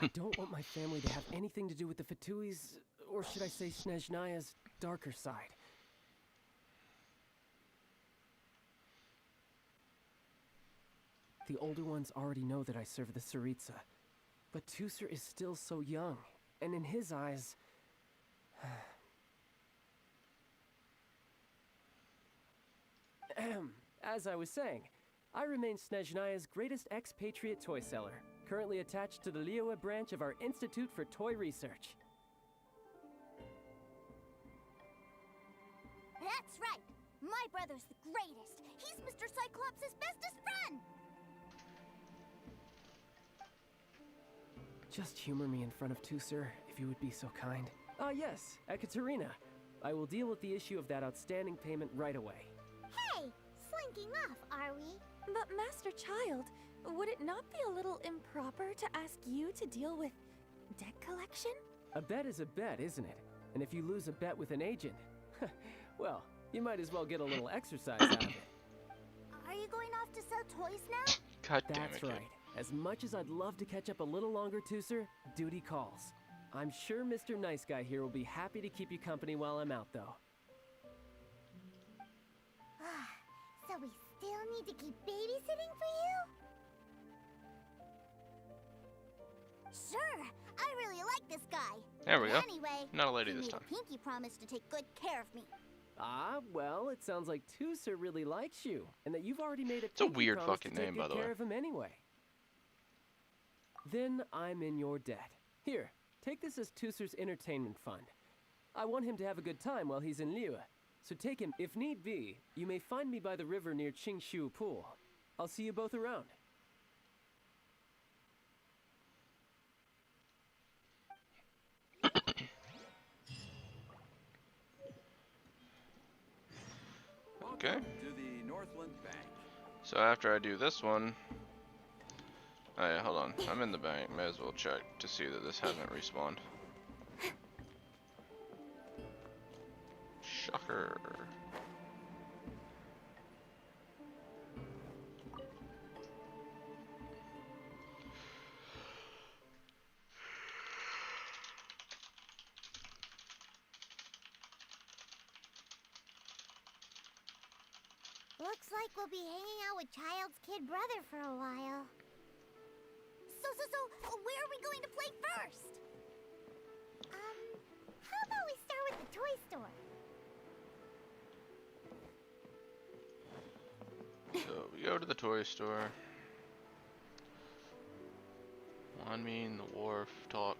I don't want my family to have anything to do with the Fatui's, or should I say Snezhnaya's, darker side. The older ones already know that I serve the Tsaritsa, but Tooser is still so young, and in his eyes... As I was saying, I remain Snezhnaya's greatest expatriate toy seller, currently attached to the Liyue branch of our Institute for Toy Research. That's right! My brother's the greatest! He's Mr. Cyclops' bestest friend! Just humor me in front of Tooser, if you would be so kind. Ah, yes, Ekaterina. I will deal with the issue of that outstanding payment right away. Hey, slinking off, are we? But Master Child, would it not be a little improper to ask you to deal with debt collection? A bet is a bet, isn't it? And if you lose a bet with an agent, well, you might as well get a little exercise out of it. Are you going off to sell toys now? God damn That's it, kid. right. As much as I'd love to catch up a little longer, Tooser, duty calls. I'm sure Mr. Nice Guy here will be happy to keep you company while I'm out, though. So we still need to keep babysitting for you? Sure! I really like this guy! There we go. Anyway, Not a lady he this made time. a pinky promise to take good care of me. Ah, well, it sounds like Tooser really likes you, and that you've already made a a pinky weird promise fucking to take name, by good the way. care of him anyway. Then I'm in your debt. Here, take this as Tooser's entertainment fund. I want him to have a good time while he's in Liyue, so take him. If need be, you may find me by the river near Qingshu Pool. I'll see you both around. Okay. To the Northland Bank. So after I do this one... Oh yeah, hold on. I'm in the bank. May as well check to see that this hasn't respawned. Shocker. Looks like we'll be hanging out with Child's kid brother for a while. So, where are we going to play first? How about we start with the toy store? So we go to the toy store. On mean the wharf, talk.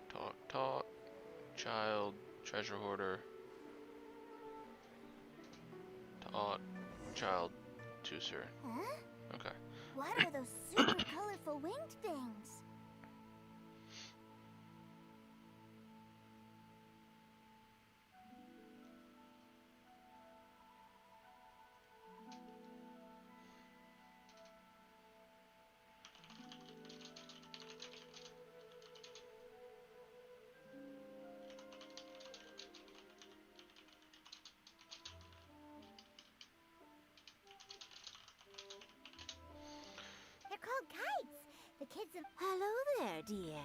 Child, treasure hoarder. Talk, child, Tooser. Huh? Okay. What are those super colorful winged things? They're called kites. The kids have... Hello there, dear.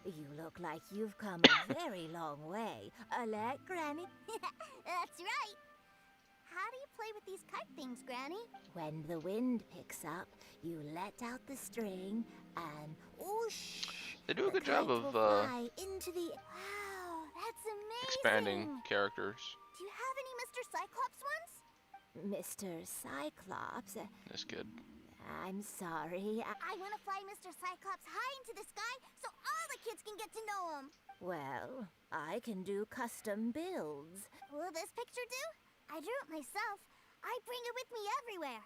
You look like you've come a very long way. Alec, Granny? That's right. How do you play with these kite things, Granny? When the wind picks up, you let out the string and whoosh, They do a The good job kite of will fly into the. Wow, that's amazing. expanding characters. Do you have any Mr. Cyclops ones? Mr. Cyclops, This kid. I'm sorry. I want to fly Mr. Cyclops high into the sky so all the kids can get to know him. Well, I can do custom builds. Will this picture do? I drew it myself. I bring it with me everywhere.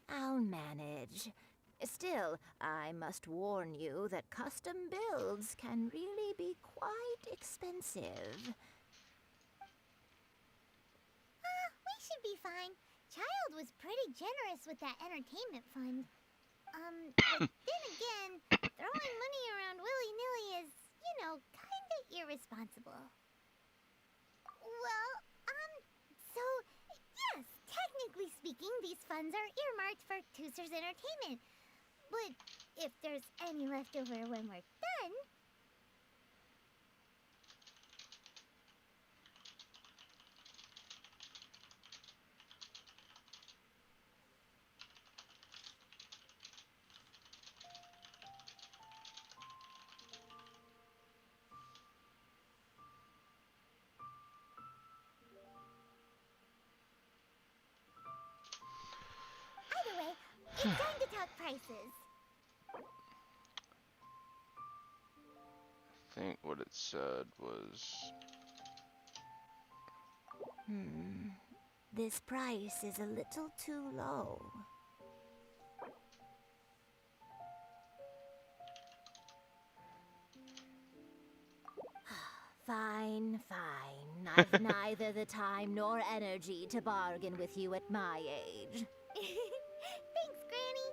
I'll manage. Still, I must warn you that custom builds can really be quite expensive. We should be fine. Child was pretty generous with that entertainment fund. But then again, throwing money around willy-nilly is, kinda irresponsible. Well, so, yes, technically speaking, these funds are earmarked for Tooser's entertainment. But if there's any left over when we're done... Either way, it's time to talk prices. I think what it said was This price is a little too low. Fine, fine. I've neither the time nor energy to bargain with you at my age. Thanks, Granny.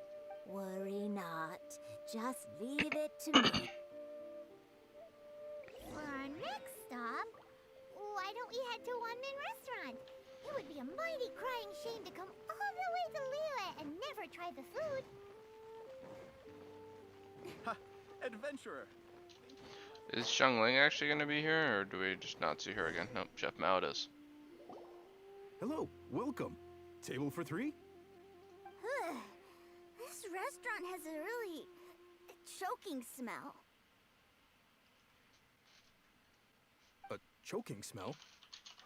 Worry not. Just leave it to me. For our next stop, why don't we head to One Man Restaurant? It would be a mighty crying shame to come all the way to Liyue and never try the food. Ha! Adventurer! Is Xiangling actually gonna be here, or do we just not see her again? Nope, Chef Mao does. Hello, welcome. Table for 3? This restaurant has a really choking smell. A choking smell?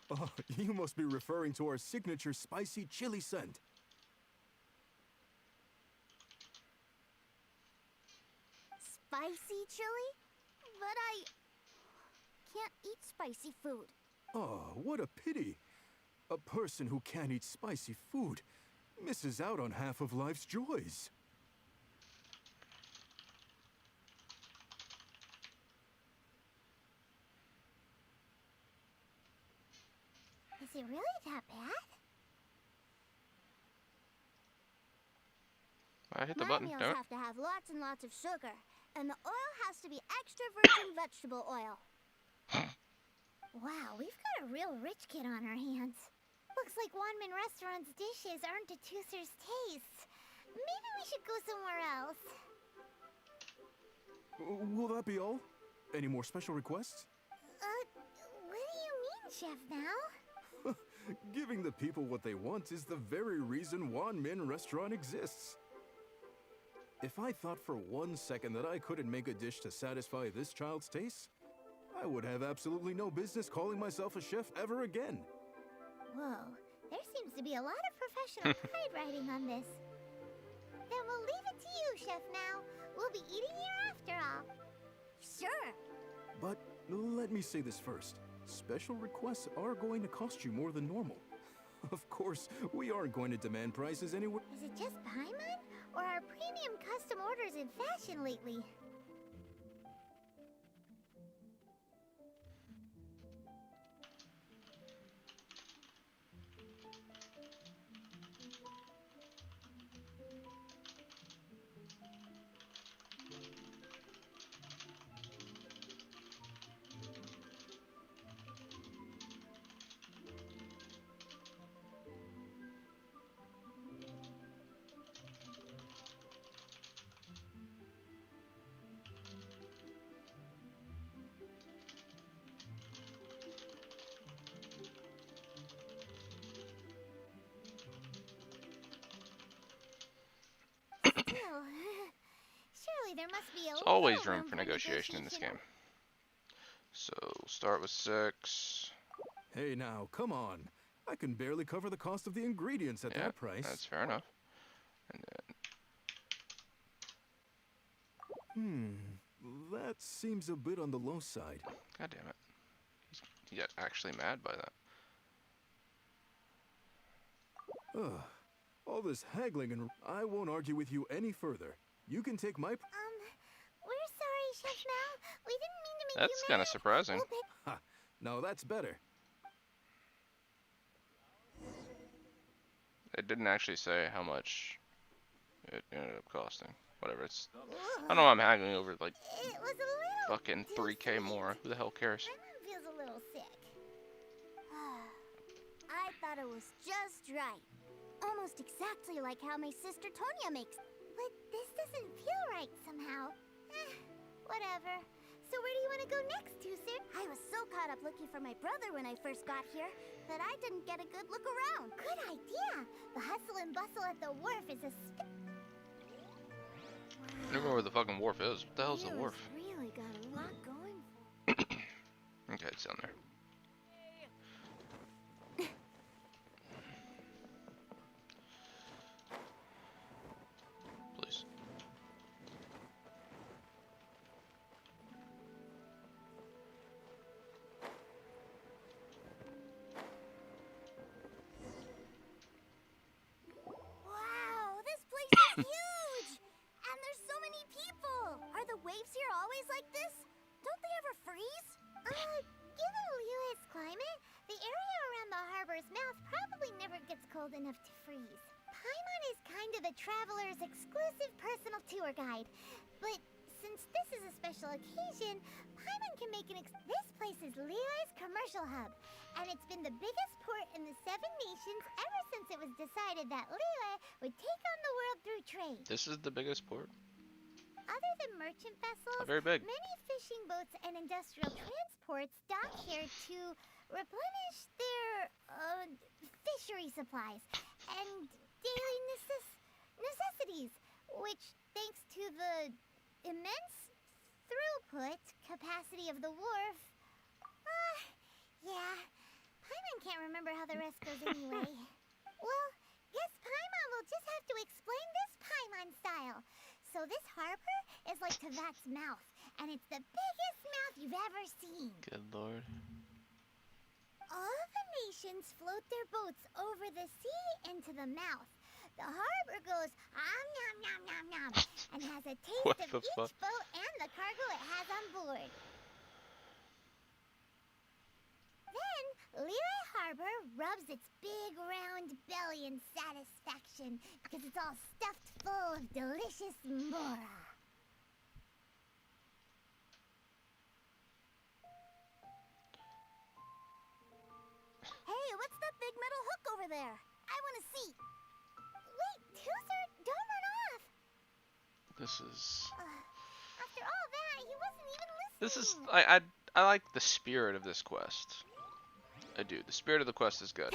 Oh, you must be referring to our signature spicy chili scent. Spicy chili? But I can't eat spicy food. Oh, what a pity. A person who can't eat spicy food misses out on half of life's joys. Is it really that bad? I hit the My button, meals damn it. have to have lots and lots of sugar, and the oil has to be extra virgin vegetable oil. Wow, we've got a real rich kid on our hands. Looks like One Man Restaurant's dishes aren't to Tooser's taste. Maybe we should go somewhere else. Will that be all? Any more special requests? What do you mean, Chef Mao? Giving the people what they want is the very reason Wan Min Restaurant exists. If I thought for 1 second that I couldn't make a dish to satisfy this child's taste, I would have absolutely no business calling myself a chef ever again. Whoa, there seems to be a lot of professional pride riding on this. Then we'll leave it to you, Chef Mao. We'll be eating here after all. Sure. But let me say this first. Special requests are going to cost you more than normal. Of course, we aren't going to demand prices anywhere. Is it just Paimon? Or are premium custom orders in fashion lately? Still, surely Surely there must be a There's little always room for negotiation in this negotiation. game. So, start with 6. Hey now, come on. I can barely cover the cost of the ingredients at Yeah, that price. that's fair enough. And then, That seems a bit on the low side. God damn it. He got actually mad by that. Ugh. All this haggling and I won't argue with you any further. You can take my... We're sorry, Chef Mal. We didn't mean to make That's you kind mad. of surprising. We'll pick- Ha! Now that's better. It didn't actually say how much it ended up costing. Whatever, it's... I know I'm haggling over, like, It was a little fucking 3K more. Who the hell cares? My mom feels a little sick. I thought it was just right. Almost exactly like how my sister Tonya makes. But this doesn't feel right somehow. Whatever. So where do you want to go next, Tusser? I was so caught up looking for my brother when I first got here that I didn't get a good look around. Good idea. The hustle and bustle at the wharf is a I don't know where the fucking wharf is. What the hell's the wharf? Really got a lot going for Okay, it's down there. Please. Wow, this place is huge! And there's so many people! Are the waves here always like this? Don't they ever freeze? Given Liyue's climate, the area around the harbor's mouth probably never gets cold enough to freeze. Paimon is kind of the traveler's exclusive personal tour guide. But since this is a special occasion, Paimon can make this place is Liyue's commercial hub. And it's been the biggest port in the 7 nations ever since it was decided that Liyue would take on the world through trade. This is the biggest port? Other than merchant vessels, Not very big. many fishing boats and industrial transports dock here to replenish their fishery supplies and daily necessities, which, thanks to the immense throughput capacity of the wharf, yeah, Paimon can't remember how the rest goes anyway. Well, guess Paimon will just have to explain this Paimon style. So this harbor is like Tavat's mouth, and it's the biggest mouth you've ever seen. Good lord. All the nations float their boats over the sea into the mouth. The harbor goes nom nom nom nom and has a taste What of the each fuck? boat and the cargo it has on board. Then Liyue Harbor rubs its big round belly in satisfaction because it's all stuffed full of delicious mora. Hey, what's that big metal hook over there? I want to see. Wait, Tusser, don't run off! This is... After all that, he wasn't even listening. This is... I like the spirit of this quest. I do. The spirit of the quest is good.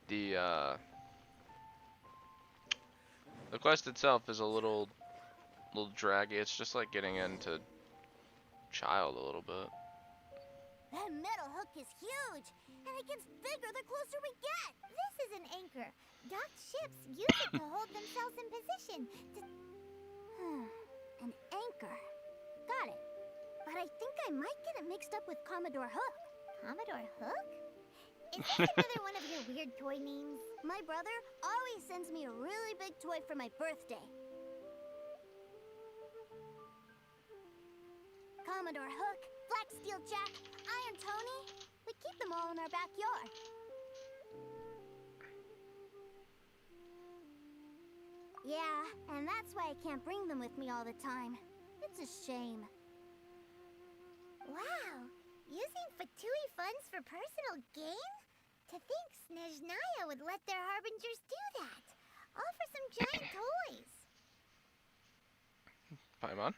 The quest itself is a little draggy. It's just like getting into Child a little bit. That metal hook is huge, and it gets bigger the closer we get. This is an anchor. Docked ships use it to hold themselves in position. An anchor. Got it. But I think I might get it mixed up with Commodore Hook. Commodore Hook? Is this another one of your weird toy names? My brother always sends me a really big toy for my birthday. Commodore Hook, Black Steel Jack, Iron Tony. We keep them all in our backyard. Yeah, and that's why I can't bring them with me all the time. It's a shame. Wow! Using Fatui funds for personal gain? To think Snezhnaya would let their harbingers do that. All for some giant toys. Paimon?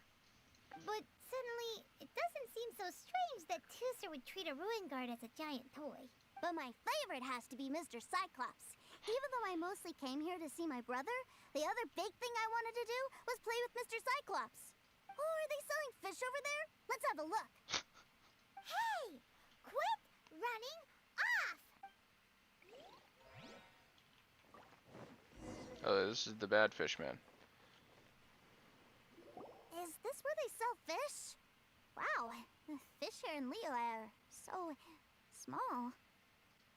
But suddenly, it doesn't seem so strange that Tusser would treat a ruin guard as a giant toy. But my favorite has to be Mr. Cyclops. Even though I mostly came here to see my brother, the other big thing I wanted to do was play with Mr. Cyclops. Oh, are they selling fish over there? Let's have a look. Hey! Quit running off! Oh, this is the bad fish man. Is this where they sell fish? Wow, the fish here in Leo are so small.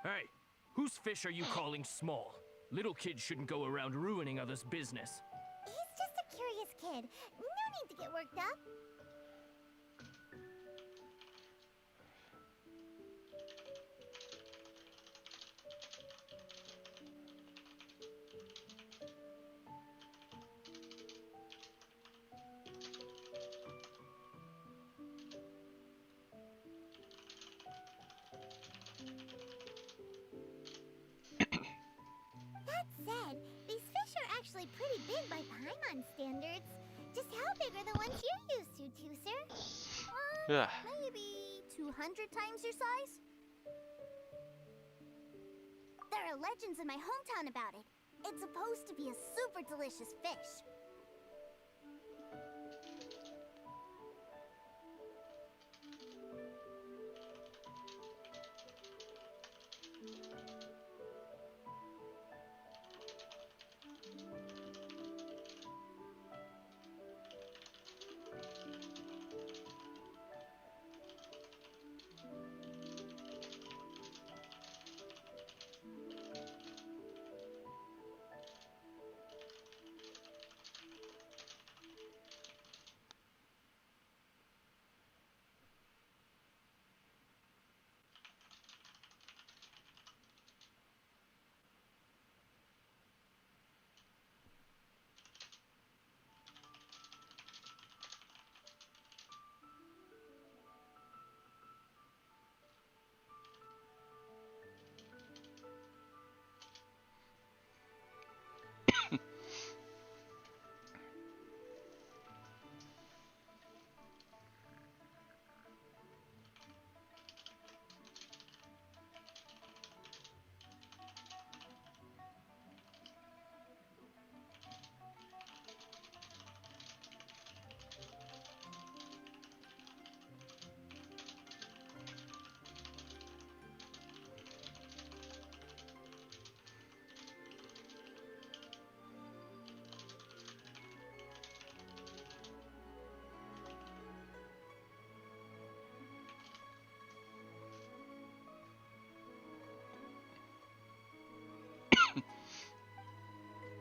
Hey, whose fish are you calling small? Little kids shouldn't go around ruining others' business. He's just a curious kid. No need to get worked up. That said, these fish are actually pretty big by Paimon standards. Just how big are the ones you're used to, Tooser? Yeah. Maybe 200 times your size? There are legends in my hometown about it. It's supposed to be a super delicious fish.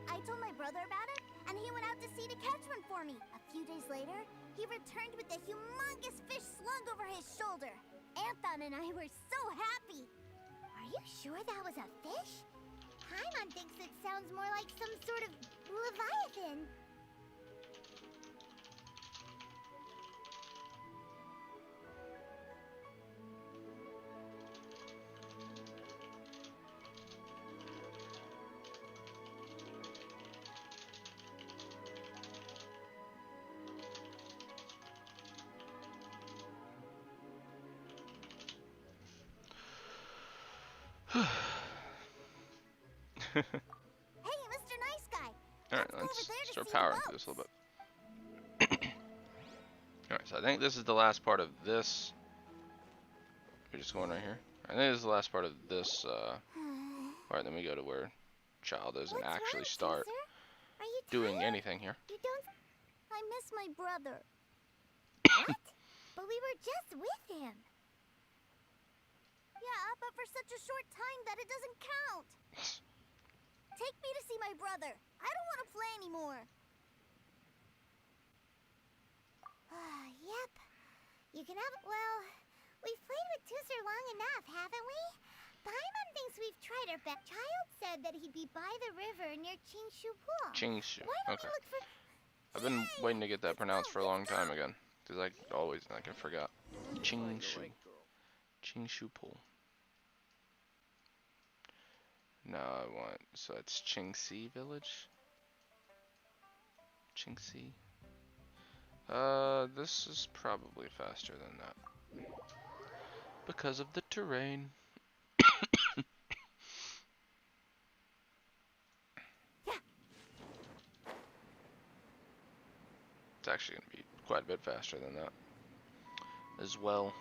I told my brother about it, and he went out to sea to catch one for me. A few days later, he returned with a humongous fish slung over his shoulder. Anthon and I were so happy. Are you sure that was a fish? Paimon thinks it sounds more like some sort of leviathan. Hey, Mr. Nice Guy. Alright, go over let's there to start see the powering through this a little bit. Alright, so I think this is the last part of this. We're just going right here. I think this is the last part of this part, then we go to where Child is and What's actually wrong, start Tooser? Are you doing tired? anything here. You don't. I miss my brother. What? But we were just with him. Yeah, but for such a short time that it doesn't count. Take me to see my brother. I don't want to play anymore. Yep. You can have. Well, we've played with Tooser long enough, haven't we? Paimon thinks we've tried our best. Child said that he'd be by the river near Chingshu Pool. Chingshu. Why don't Okay. we look for? I've been waiting to get that pronounced for a long time again. Because I always, I forgot. Chingshu. Chingshu Pool. Now I want, so it's Qingxi Village? Qingxi? This is probably faster than that. Because of the terrain. actually going to be quite a bit faster than that as well.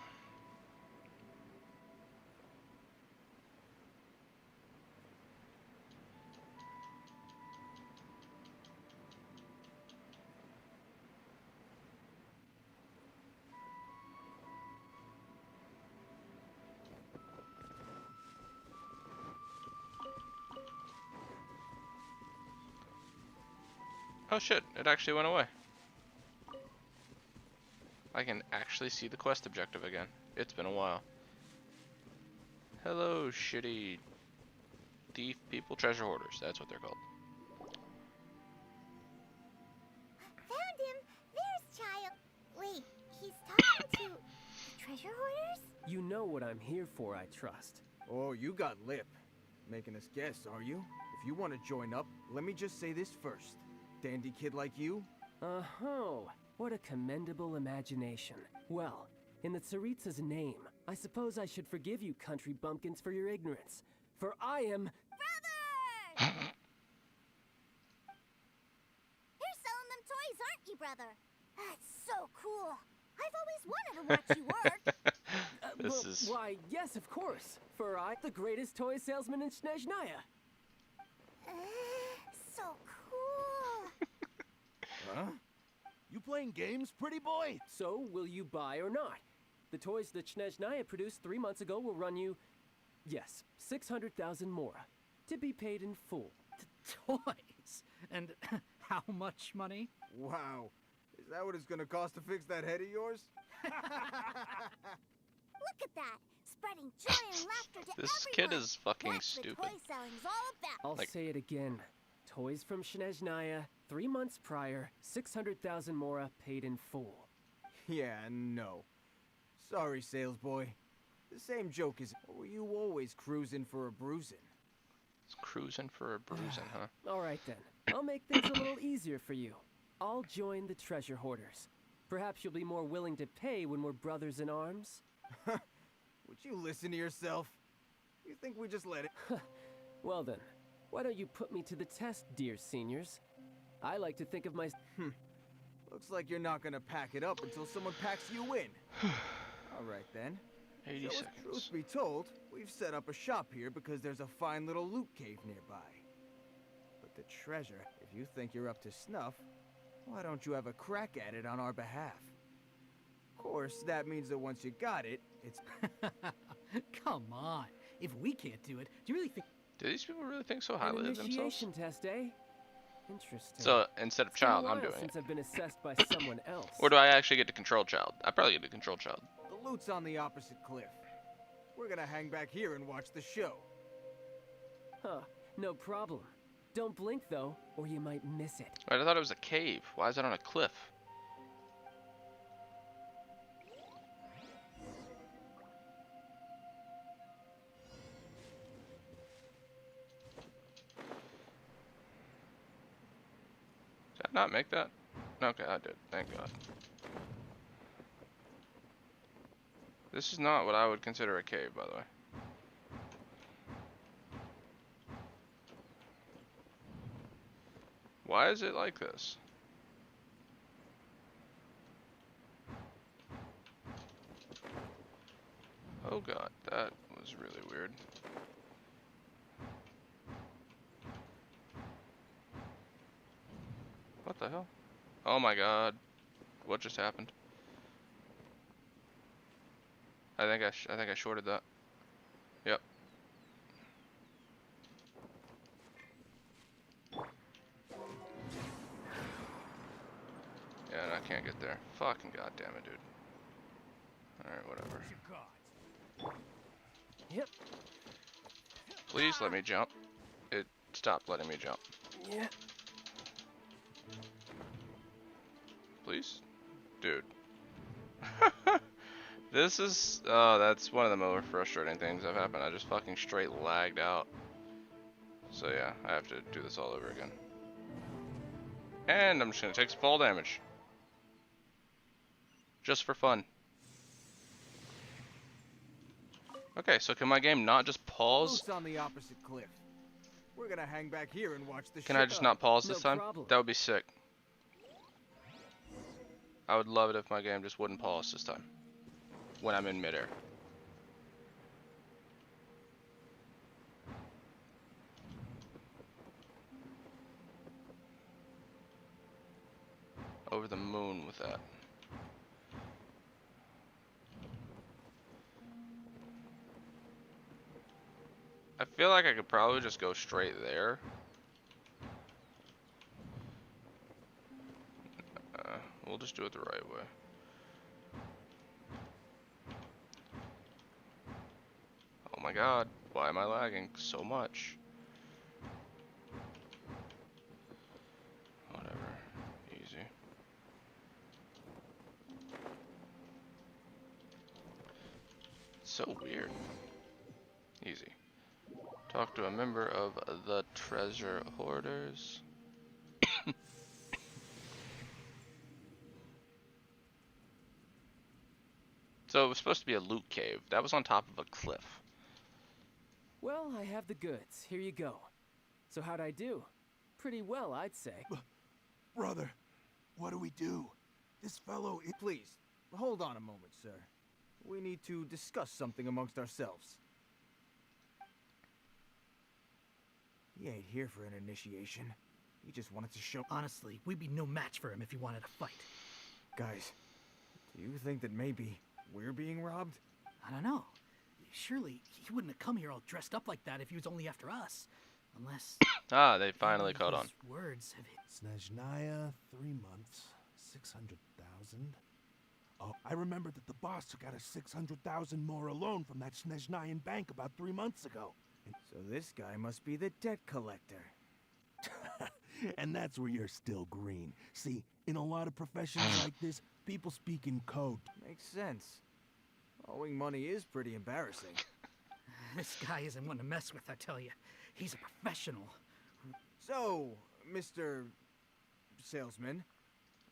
Oh shit, it actually went away. I can actually see the quest objective again. It's been a while. Hello, shitty thief people, treasure hoarders. That's what they're called. Found him! There's Child! Wait, he's talking to the treasure hoarders? You know what I'm here for, I trust. Oh, you got lip. Making us guess, are you? If you want to join up, let me just say this first. Dandy kid like you? Oh, what a commendable imagination. Well, in the Tsaritsa's name, I suppose I should forgive you country bumpkins for your ignorance. For I am... Brother! You're selling them toys, aren't you, brother? That's so cool. I've always wanted to watch you work. This is... Why, yes, of course. For I, the greatest toy salesman in Snezhnaya. So cool. Huh? You playing games, pretty boy? So, will you buy or not? The toys that Snezhnaya produced 3 months ago will run you, yes, 600,000 mora, to be paid in full. Toys? And how much money? Wow. Is that what it's gonna cost to fix that head of yours? Look at that. Spreading joy and laughter to This everyone. kid is fucking That's stupid. What toy selling's all about. I'll Like- say it again. Toys from Snezhnaya, 3 months prior, 600,000 mora paid in full. Yeah, no. Sorry, sales boy. The same joke is, or were you always cruising for a bruising? It's cruising for a bruising, huh? All right then, I'll make things a little easier for you. I'll join the treasure hoarders. Perhaps you'll be more willing to pay when we're brothers in arms? Would you listen to yourself? You think we just let it? Well then, why don't you put me to the test, dear seniors? I like to think of my... Looks like you're not gonna pack it up until someone packs you in. Alright then. 80 So if seconds. truth be told, we've set up a shop here because there's a fine little loot cave nearby. But the treasure, if you think you're up to snuff, why don't you have a crack at it on our behalf? Of course, that means that once you got it, it's... Come on. If we can't do it, do you really think... Do these people really think so An highly of themselves? initiation test, eh? Interesting. So instead of It's been a child, I'm while doing since it. I've been assessed by someone else. Or do I actually get to control child? I probably get to control child. The loot's on the opposite cliff. We're gonna hang back here and watch the show. Huh, no problem. Don't blink though, or you might miss it. Wait, I thought it was a cave. Why is it on a cliff? Did I not make that? Okay, I did. Thank God. This is not what I would consider a cave, by the way. Why is it like this? Oh God, that was really weird. What the hell? Oh my God, what just happened? I think I shorted that. Yep. Yeah, and I can't get there. Fucking goddamn it, dude. Alright, whatever. Yep. Please let me jump. It stopped letting me jump. Yeah. Please? Dude. This is, that's one of the more frustrating things that have happened. I just fucking straight lagged out. So yeah, I have to do this all over again. And I'm just gonna take some fall damage. Just for fun. Okay, so can my game not just pause? Loot's on the opposite cliff. We're gonna hang back here and watch the show. Can I just not pause this No time? problem. That would be sick. I would love it if my game just wouldn't pause this time when I'm in midair. Over the moon with that. I feel like I could probably just go straight there. We'll just do it the right way. Oh my god, why am I lagging so much? Whatever, easy. So weird. Easy. Talk to a member of the treasure hoarders. So it was supposed to be a loot cave. That was on top of a cliff. Well, I have the goods. Here you go. So how'd I do? Pretty well, I'd say. Brother, what do we do? This fellow is... Please, hold on a moment, sir. We need to discuss something amongst ourselves. He ain't here for an initiation. He just wanted to show... Honestly, we'd be no match for him if he wanted to fight. Guys, do you think that maybe we're being robbed? I don't know. Surely he wouldn't have come here all dressed up like that if he was only after us. Unless... Ah, they finally caught on. Words have hit. Snezhnaya, 3 months, 600,000. Oh, I remember that the boss took out a 600,000 more loan from that Snezhnayan bank about 3 months ago. So this guy must be the debt collector. And that's where you're still green. See, in a lot of professions like this, people speak in code. Makes sense. Owing money is pretty embarrassing. This guy isn't one to mess with, I tell you. He's a professional. So, Mr. Salesman.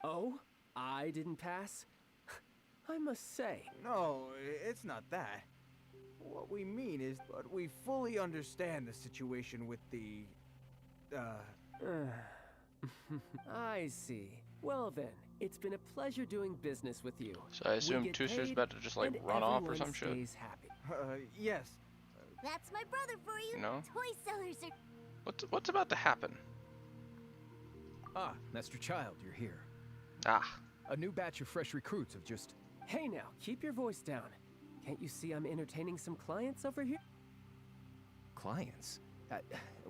Oh? I didn't pass? I must say. No, it's not that. What we mean is, but we fully understand the situation with the, I see. Well then, it's been a pleasure doing business with you. So I assume Tusser's about to just like run off or some shit. Happy. Yes. That's my brother for you. No? Toy sellers are... What's about to happen? Ah, Master Child, you're here. Ah. A new batch of fresh recruits have just... Hey now, keep your voice down. Can't you see I'm entertaining some clients over here? Clients?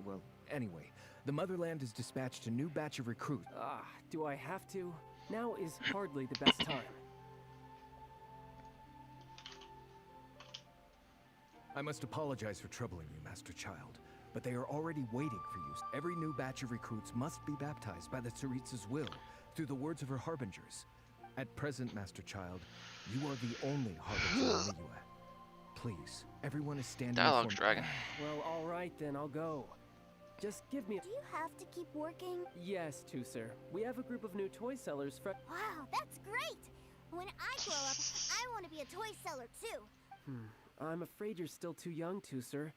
Well, anyway, the Motherland has dispatched a new batch of recruits. Ah, do I have to? Now is hardly the best time. I must apologize for troubling you, Master Child, but they are already waiting for you. Every new batch of recruits must be baptized by the Tsaritsa's will, through the words of her harbingers. At present, Master Child, you are the only harbinger in Liyue. Please, everyone is standing... Dialogue's dragon. Well, alright then, I'll go. Just give me... Do you have to keep working? Yes, Tusser. We have a group of new toy sellers Wow, that's great! When I grow up, I want to be a toy seller too. I'm afraid you're still too young, Tusser.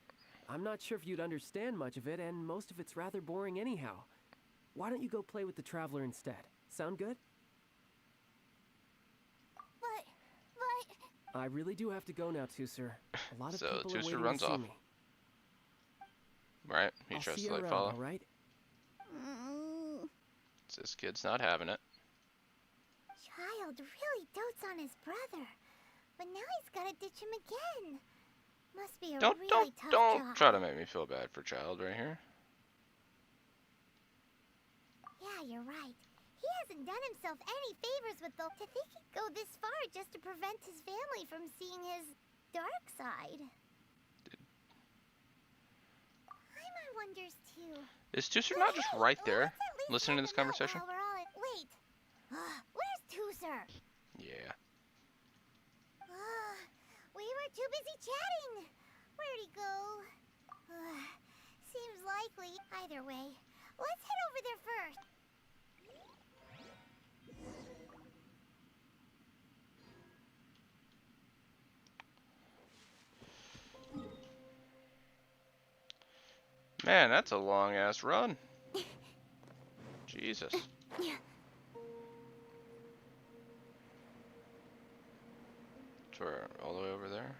I'm not sure if you'd understand much of it, and most of it's rather boring anyhow. Why don't you go play with the Traveler instead? Sound good? But... I really do have to go now, Tusser. A lot of So people are Tusser waiting runs to see off. me. Right? He I'll tries see to you like around, follow. all right? This kid's not having it. Child really dotes on his brother, but now he's gotta ditch him again. Must be a really tough Don't job. try to make me feel bad for Child right here. Yeah, you're right. He hasn't done himself any favors with the... To think he'd go this far just to prevent his family from seeing his dark side. Paimon wonders too. Is Tusser not just right there, listening to this conversation? Wait. Where's Tusser? Yeah. We were too busy chatting. Where'd he go? Seems likely. Either way, let's head over there first. Man, that's a long ass run. Jesus. for all the way over there?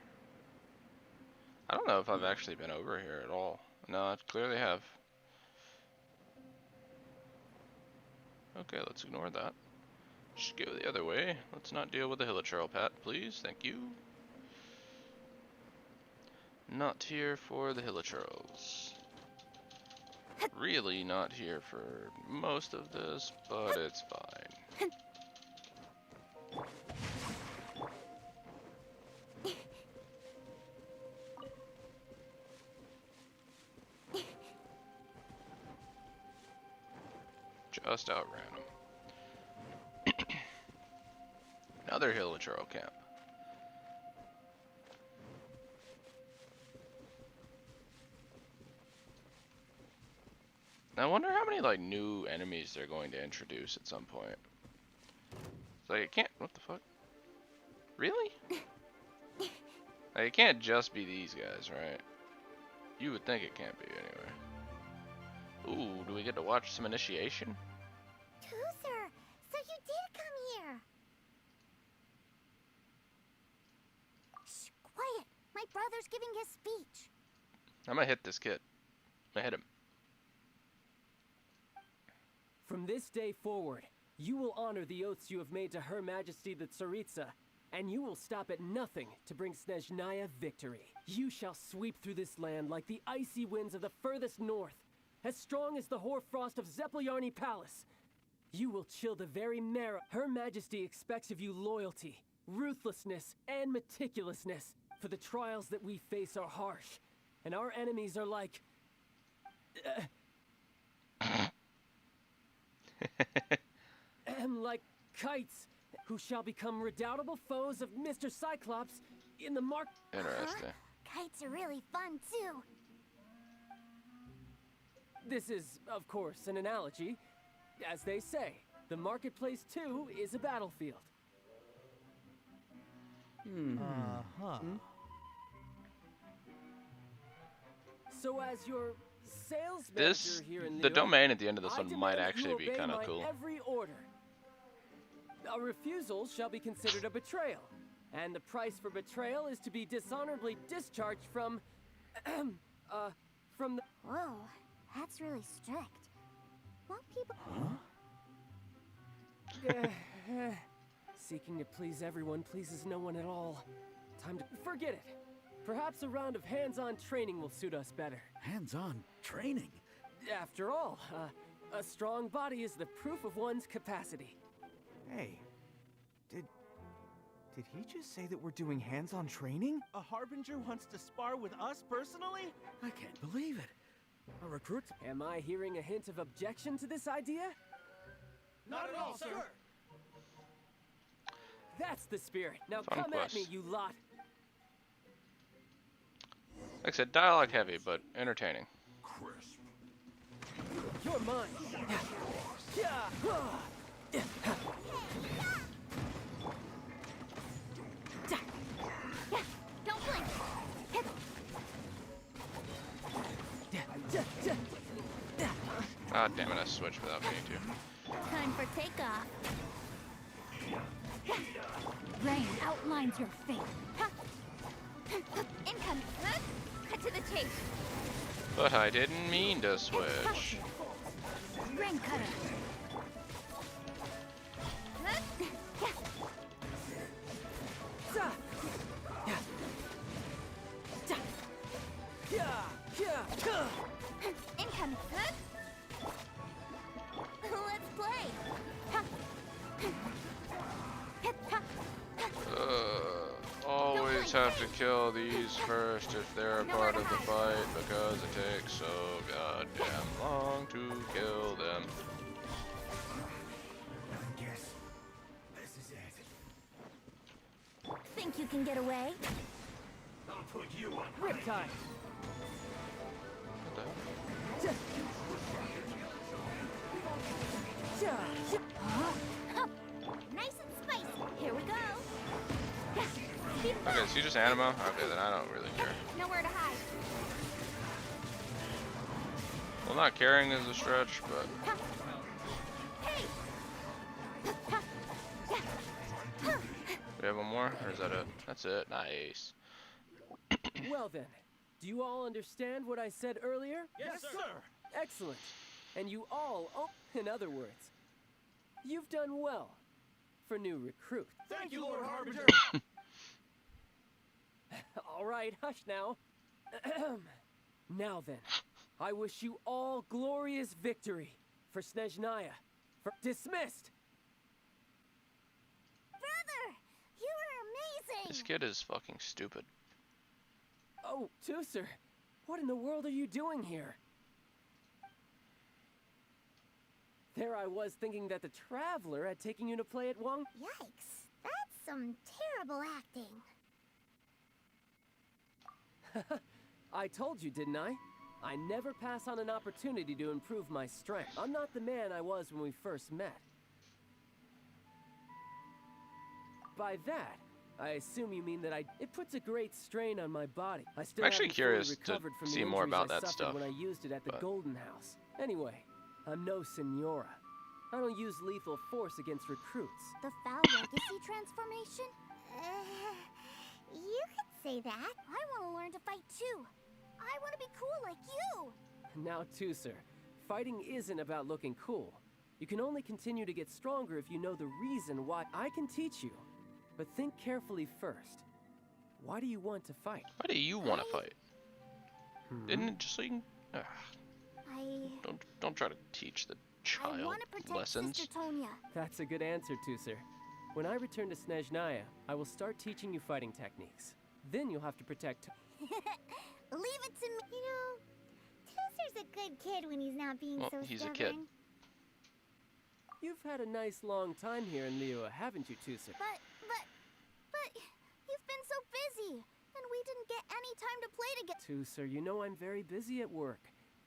I don't know if I've actually been over here at all. No, I clearly have. Okay, let's ignore that. Just go the other way. Let's not deal with the hilichurl, Pat, please. Thank you. Not here for the hilichurls. Really not here for most of this, but it's fine. Just outran him. Another hilichurl camp. I wonder how many like new enemies they're going to introduce at some point. It's like it can't. What the fuck? Really? Like, it can't just be these guys, right? You would think it can't be anyway. Ooh, do we get to watch some initiation? Toozer, so you did come here. Shh, quiet. My brother's giving his speech. I'm gonna hit this kid. I'm gonna hit him. From this day forward, you will honor the oaths you have made to Her Majesty the Tsaritsa, and you will stop at nothing to bring Snezhnaya victory. You shall sweep through this land like the icy winds of the furthest north, as strong as the hoarfrost of Zepelyarny Palace. You will chill the very marrow. Her Majesty expects of you loyalty, ruthlessness, and meticulousness, for the trials that we face are harsh, and our enemies are like... like kites, who shall become redoubtable foes of Mr. Cyclops in the mark. Interesting. Kites are really fun too. This is, of course, an analogy. As they say, the marketplace too is a battlefield. So as your sales manager here in New the York, domain at the end of this I one might demand actually you be obey kind of my cool. Every order. A refusal shall be considered a betrayal, and the price for betrayal is to be dishonorably discharged from the... Whoa, that's really strict. Won't people... Seeking to please everyone pleases no one at all. Time to... Forget it. Perhaps a round of hands-on training will suit us better. Hands-on training? After all, a strong body is the proof of one's capacity. Hey, did he just say that we're doing hands-on training? A Harbinger wants to spar with us personally? I can't believe it. A recruit? Am I hearing a hint of objection to this idea? Not at all, sir. That's the spirit. Now Fun come quest. at me, you lot. Like I said, dialogue heavy, but entertaining. Crisp. You're mine. Don't blink. Ah, damn it, I switched without meaning to. Time for takeoff. Rain outlines your fate. Incoming. Cut to the chase. But I didn't mean to switch. Rain cutter. Incoming. Let's play. Always have to kill these first if they're a part of the fight because it takes so goddamn long to kill them. I guess this is it. Think you can get away? I'll put you on. Riptide. What the hell? Nice and spicy. Here we go. Okay, so you just Animo? Okay, then I don't really care. Nowhere to hide. Well, not caring is a stretch, but... Hey! we have one more, or is that it? That's it. Nice. Well then, do you all understand what I said earlier? Yes, sir. Excellent. And you all, in other words, you've done well for new recruit. Thank you, Lord Harbinger. All right, hush now. Now then, I wish you all glorious victory for Snezhnaya. Dismissed! Brother, you are amazing. This kid is fucking stupid. Oh, Tusser, what in the world are you doing here? There I was thinking that the Traveler had taken you to play at Wong. Yikes, that's some terrible acting. I told you, didn't I? I never pass on an opportunity to improve my strength. I'm not the man I was when we first met. By that, I assume you mean that it puts a great strain on my body. I still I'm actually haven't fully curious to recovered from the see more injuries about I that suffered stuff, when I used it at the but- Golden House. Anyway, I'm no Senora. I don't use lethal force against recruits. The Foul Legacy transformation? You could say that. I want to learn to fight too. I want to be cool like you. Now, Tusser, fighting isn't about looking cool. You can only continue to get stronger if you know the reason why. I can teach you, but think carefully first. Why do you want to fight? Why do you want to fight? Isn't it just so you can... Don't try to teach the I child want to protect lessons. Sister Tonya. That's a good answer, Tusser. When I return to Snezhnaya, I will start teaching you fighting techniques. Then you'll have to protect... Leave it to me. You know, Tusser's a good kid when he's not being so he's stubborn. a kid. You've had a nice long time here in Liyue, haven't you, Tusser? But you've been so busy, and we didn't get any time to play together. Tusser, you know I'm very busy at work.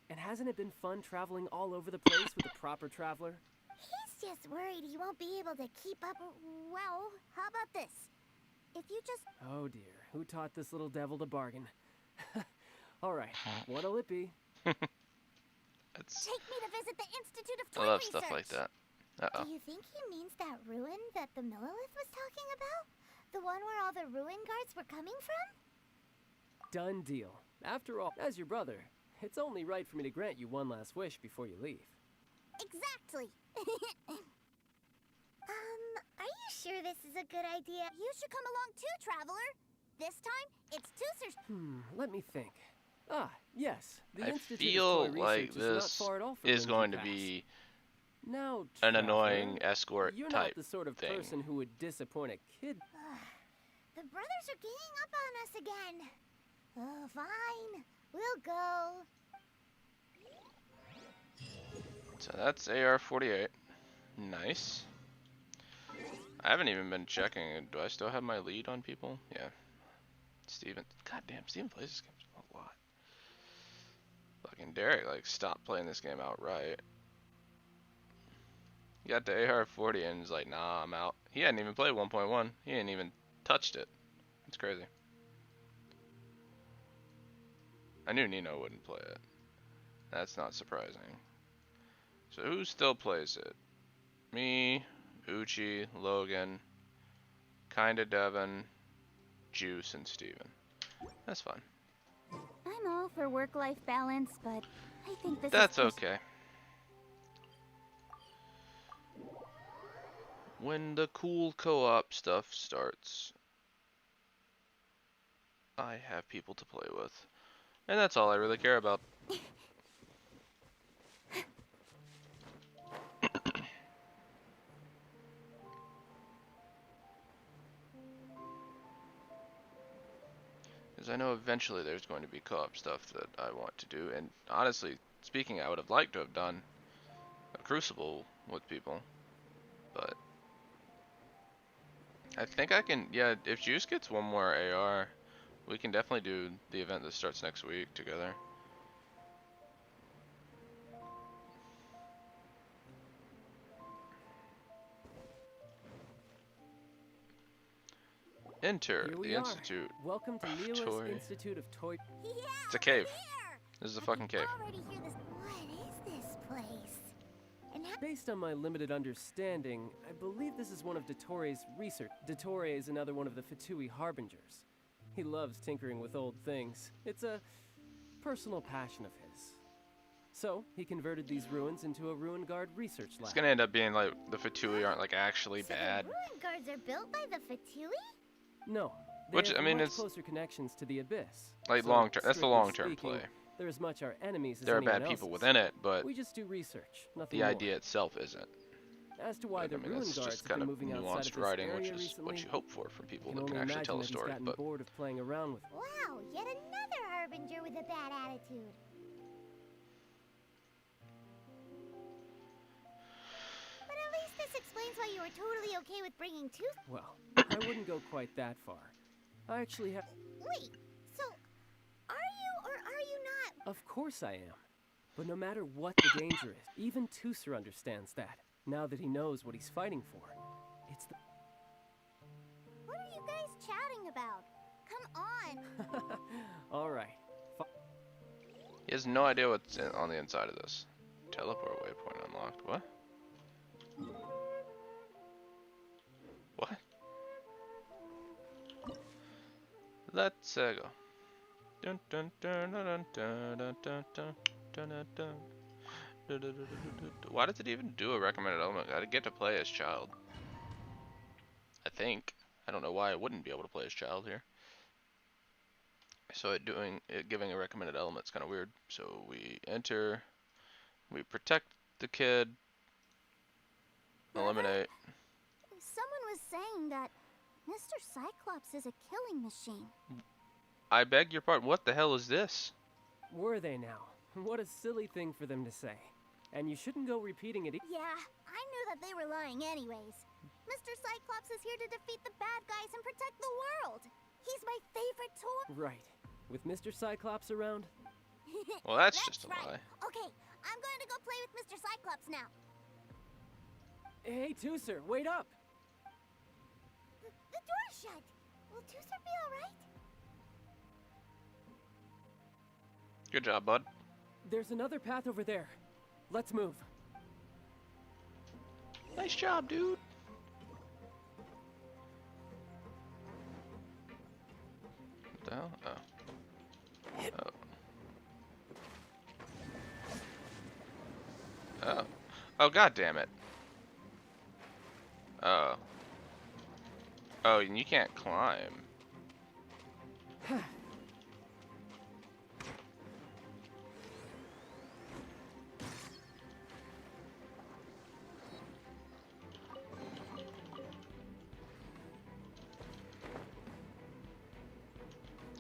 And hasn't it been fun traveling all over the place with a proper traveler? He's just worried he won't be able to keep up. Well, how about this? If you just... Oh dear, who taught this little devil to bargain? All right, what'll it be? Take me to visit the Institute of Toy I love Research. stuff like that. Uh-oh. Do you think he means that ruin that the Millilith was talking about? The one where all the ruin guards were coming from? Done deal. After all, as your brother, it's only right for me to grant you one last wish before you leave. Exactly. Are you sure this is a good idea? You should come along too, Traveler. This time, it's Tusser's... Let me think. Ah, yes. The I Institute feel of Toy like Research is not this far at all from is Lincoln going to Pass. be Now, an Traveler, annoying escort you're type not the sort of thing. person who would disappoint a kid. The brothers are ganging up on us again. Oh, fine. We'll go. So that's AR48. Nice. I haven't even been checking. Do I still have my lead on people? Yeah. Steven. Goddamn, Steven plays this game a lot. Fucking Derek, like, stop playing this game outright. He got the AR40 and he's like, nah, I'm out. He hadn't even played 1.1. He hadn't even touched it. It's crazy. I knew Nino wouldn't play it. That's not surprising. So who still plays it? Me, Uchi, Logan, kinda Devin, Juice, and Steven. That's fine. I'm all for work-life balance, but I think this That's is... okay. When the cool co-op stuff starts, I have people to play with. And that's all I really care about. Because I know eventually there's going to be co-op stuff that I want to do. And honestly, speaking, I would have liked to have done a Crucible with people. But I think I can, yeah, if Juice gets one more AR, we can definitely do the event that starts next week together. Enter Here we the are. Institute. Welcome to of Liyue's Toy. Institute of Toy... Yeah, It's a cave. here. This is a I fucking can cave. already hear this. What is this place? And how... based on my limited understanding, I believe this is one of Dottore research. Dottore is another one of the Fatui Harbingers. He loves tinkering with old things. It's a personal passion of his. So, he converted these ruins into a Ruin Guard research lab. It's gonna end up being like the Fatui aren't like actually So bad. the ruin guards are built by the Fatui? No. They Which, have I mean, much it's closer connections to the Abyss. like So, long term. That's the strictly long term speaking, play. They're as much our enemies as There are anyone bad people else's. within it, but We just do research, nothing the more. idea itself isn't. As to why Like, the I mean, Ruin it's Guards just have kind been of moving outside of nuanced this writing, area which is recently, what you hope for from people can that can only actually imagine tell a that he's story. gotten But bored of playing around with. Wow, yet another harbinger with a bad attitude. But at least this explains why you were totally okay with bringing two. Well, I wouldn't go quite that far. I actually have. Wait, so are you or are you not? Of course I am. But no matter what the danger is, even Tusser understands that. Now that he knows what he's fighting for, it's the. What are you guys chatting about? Come on. All right. he has no idea what's on the inside of this. Teleport waypoint unlocked. What? What? Let's go. Dun dun dun dun dun dun dun dun dun dun dun. Why does it even do a recommended element? I get to play as child. I think. I don't know why I wouldn't be able to play as child here. So it giving a recommended element is kind of weird. So we enter, we protect the kid, eliminate. Someone was saying that Mr. Cyclops is a killing machine. I beg your pardon. What the hell is this? Were they now? What a silly thing for them to say. And you shouldn't go repeating it. Yeah, I knew that they were lying anyways. Mr. Cyclops is here to defeat the bad guys and protect the world. He's my favorite toy. Right. With Mr. Cyclops around? Well, that's just a right. lie. Okay, I'm going to go play with Mr. Cyclops now. Hey, Tusser, wait up! The door's shut. Will Tusser be alright? Good job, bud. There's another path over there. Let's move. Nice job, dude. What the hell? Oh. Oh. Oh. Oh, god damn it. Oh. Oh, and you can't climb.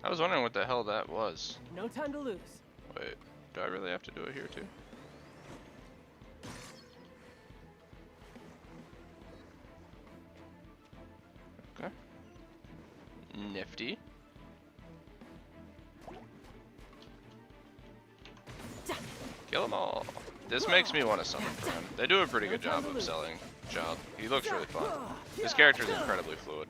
I was wondering what the hell that was. No time to lose. Wait, do I really have to do it here too? Okay. Nifty. Kill them all. This makes me want to summon Fran. They do a pretty good job of selling Child. He looks really fun. His character is incredibly fluid.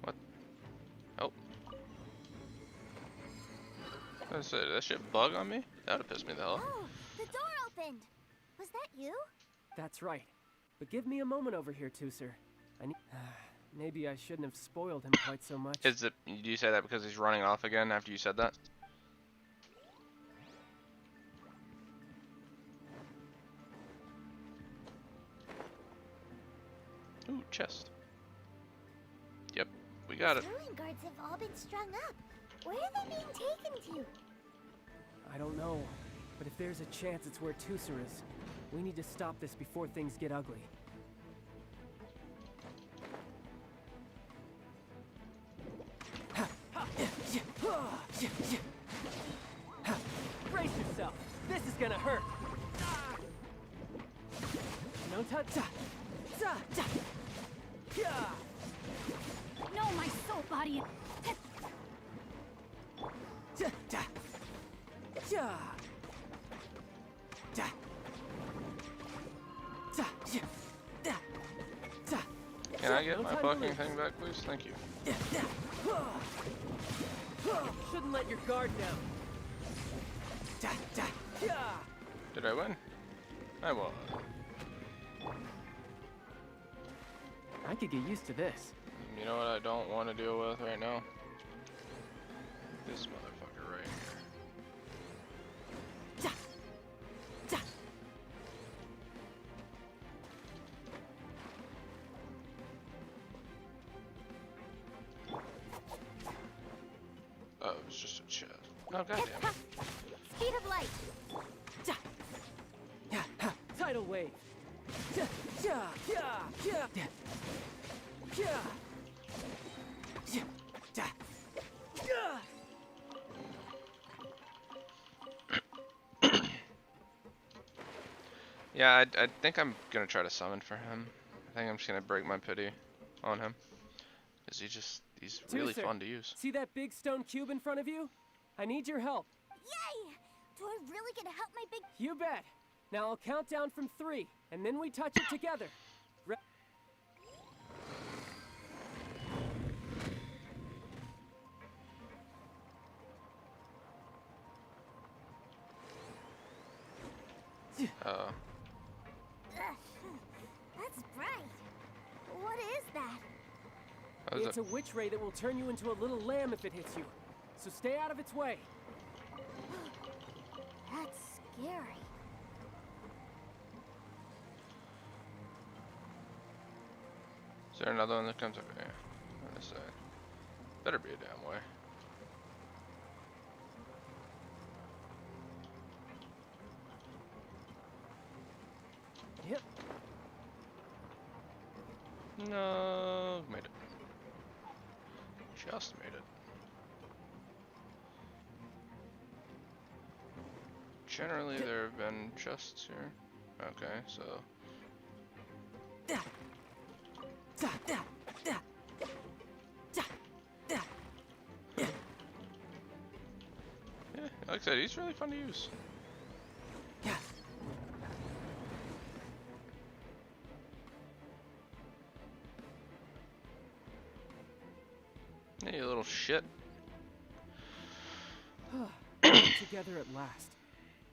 What? Oh. That shit bug on me? That would've pissed me the hell off. Oh, the door opened. Was that you? That's right. But give me a moment over here, Tusser. I need. Maybe I shouldn't have spoiled him quite so much. Is it? Do you say that because he's running off again after you said that? Ooh, chest. Yep, we got it. The ruin guards have all been strung up. Where are they being taken to? I don't know. But if there's a chance it's where Tusser is, we need to stop this before things get ugly. Brace yourself. This is gonna hurt. No touch. No, my soul body. Can I get my fucking thing back, please? Thank you. Shouldn't let your guard down. Did I win? I won. I could get used to this. You know what I don't want to deal with right now? This motherfucker right here. Oh, it was just a chest. Oh, goddamn. Speed of light. Tidal wave. Yeah, I think I'm gonna try to summon for him. I think I'm just gonna break my pity on him. Cause he's really Tooser, fun to use. See that big stone cube in front of you? I need your help. Yay! Do I really get to help my big... You bet. Now I'll count down from 3, and then we touch it together. That's bright. What is that? It's a witch ray that will turn you into a little lamb if it hits you. So stay out of its way. That's scary. Is there another one that comes over here? On this side. Better be a damn way. Yep. No, made it. Just made it. Generally, there have been chests here. Okay, so. Yeah, like I said, he's really fun to use. Hey, you little shit. Together at last.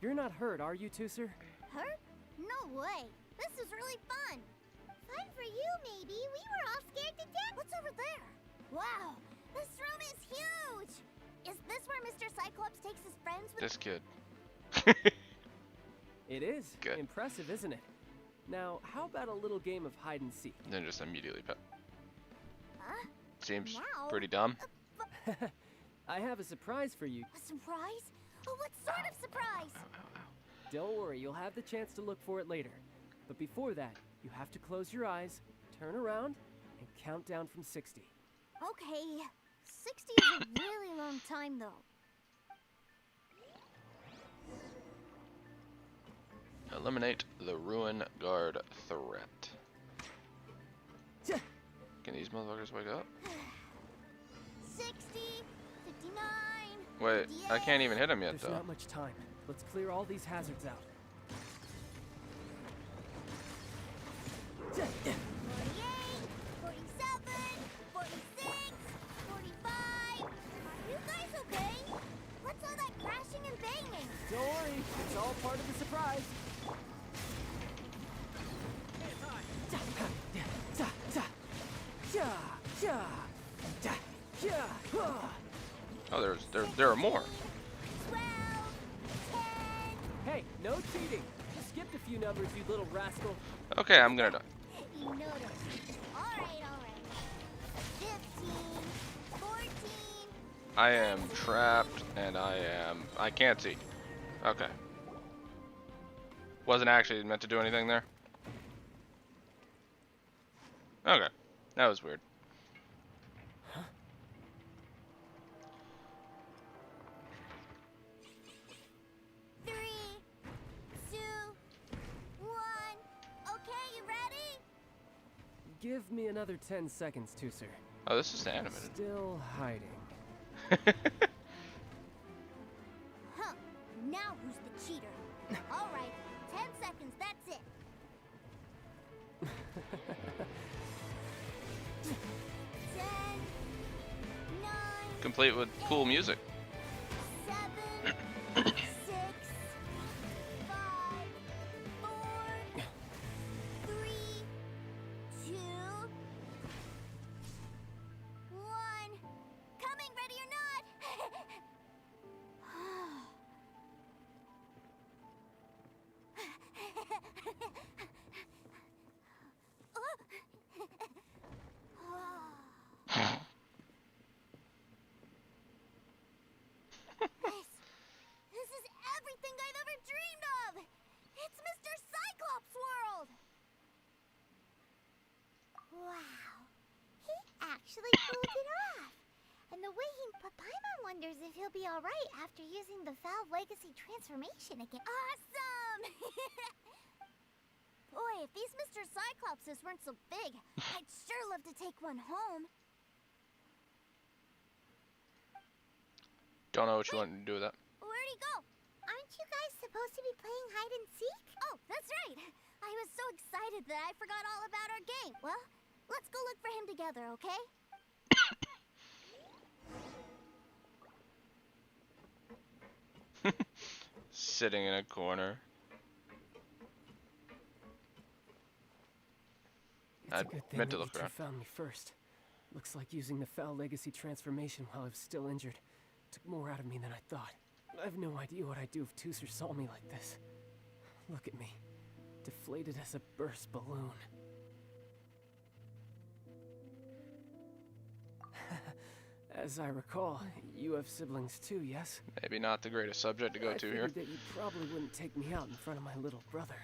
You're not hurt, are you, Tooser? Hurt? No way. This is really fun. Fun for you, maybe. We were all scared to death. What's over there? Wow, this room is huge. Is this where Mr. Cyclops takes his friends with... This kid. It is. Good. Impressive, isn't it? Now, how about a little game of hide and seek? Then just immediately pet. Huh? Seems Now? pretty dumb. I have a surprise for you. A surprise? Oh, what sort of surprise? Don't worry, you'll have the chance to look for it later. But before that, you have to close your eyes, turn around, and count down from 60. Okay. 60 is a really long time, though. Eliminate the Ruin Guard threat. Can these motherfuckers wake up? 60, 59. Wait, I can't even hit him yet, There's though. not much time. Let's clear all these hazards out. 48, 47, 46, 45. Are you guys okay? What's all that crashing and banging? Don't worry, it's all part of the surprise. Oh, there are more. 12, 10. Hey, no cheating. You skipped a few numbers, you little rascal. Okay, I'm gonna die. You noticed. Alright. 15, 14. I am trapped, and I can't see. Okay. Wasn't actually meant to do anything there. Okay, that was weird. 3, 2, 1. Okay, you ready? Give me another 10 seconds, Tooser. Oh, this is animated. Still hiding. Huh. Now who's the cheater? Alright. seconds, that's it. 10, 9, Complete with cool music. 7, 6, 5, 4, 3, 2, 1. Coming, ready or not. This is everything I've ever dreamed of! It's Mr. Cyclops' world! Wow. He actually pulled it off. And the way Papaimon wonders if he'll be alright after using the Valve Legacy transformation again. Awesome! Boy, if these Mr. Cyclopses weren't so big, I'd sure love to take one home. Don't know what you want to do with that. Where'd he go? Aren't you guys supposed to be playing hide and seek? Oh, that's right. I was so excited that I forgot all about our game. Well, let's go look for him together, okay? Sitting in a corner. It's I a good thing meant that to you look two around. found me first. Looks like using the Foul Legacy transformation while I was still injured took more out of me than I thought. I have no idea what I'd do if Tooser saw me like this. Look at me, deflated as a burst balloon. As I recall, you have siblings too, yes? Maybe not the greatest subject to go to here. I figured that you probably wouldn't take me out in front of my little brother.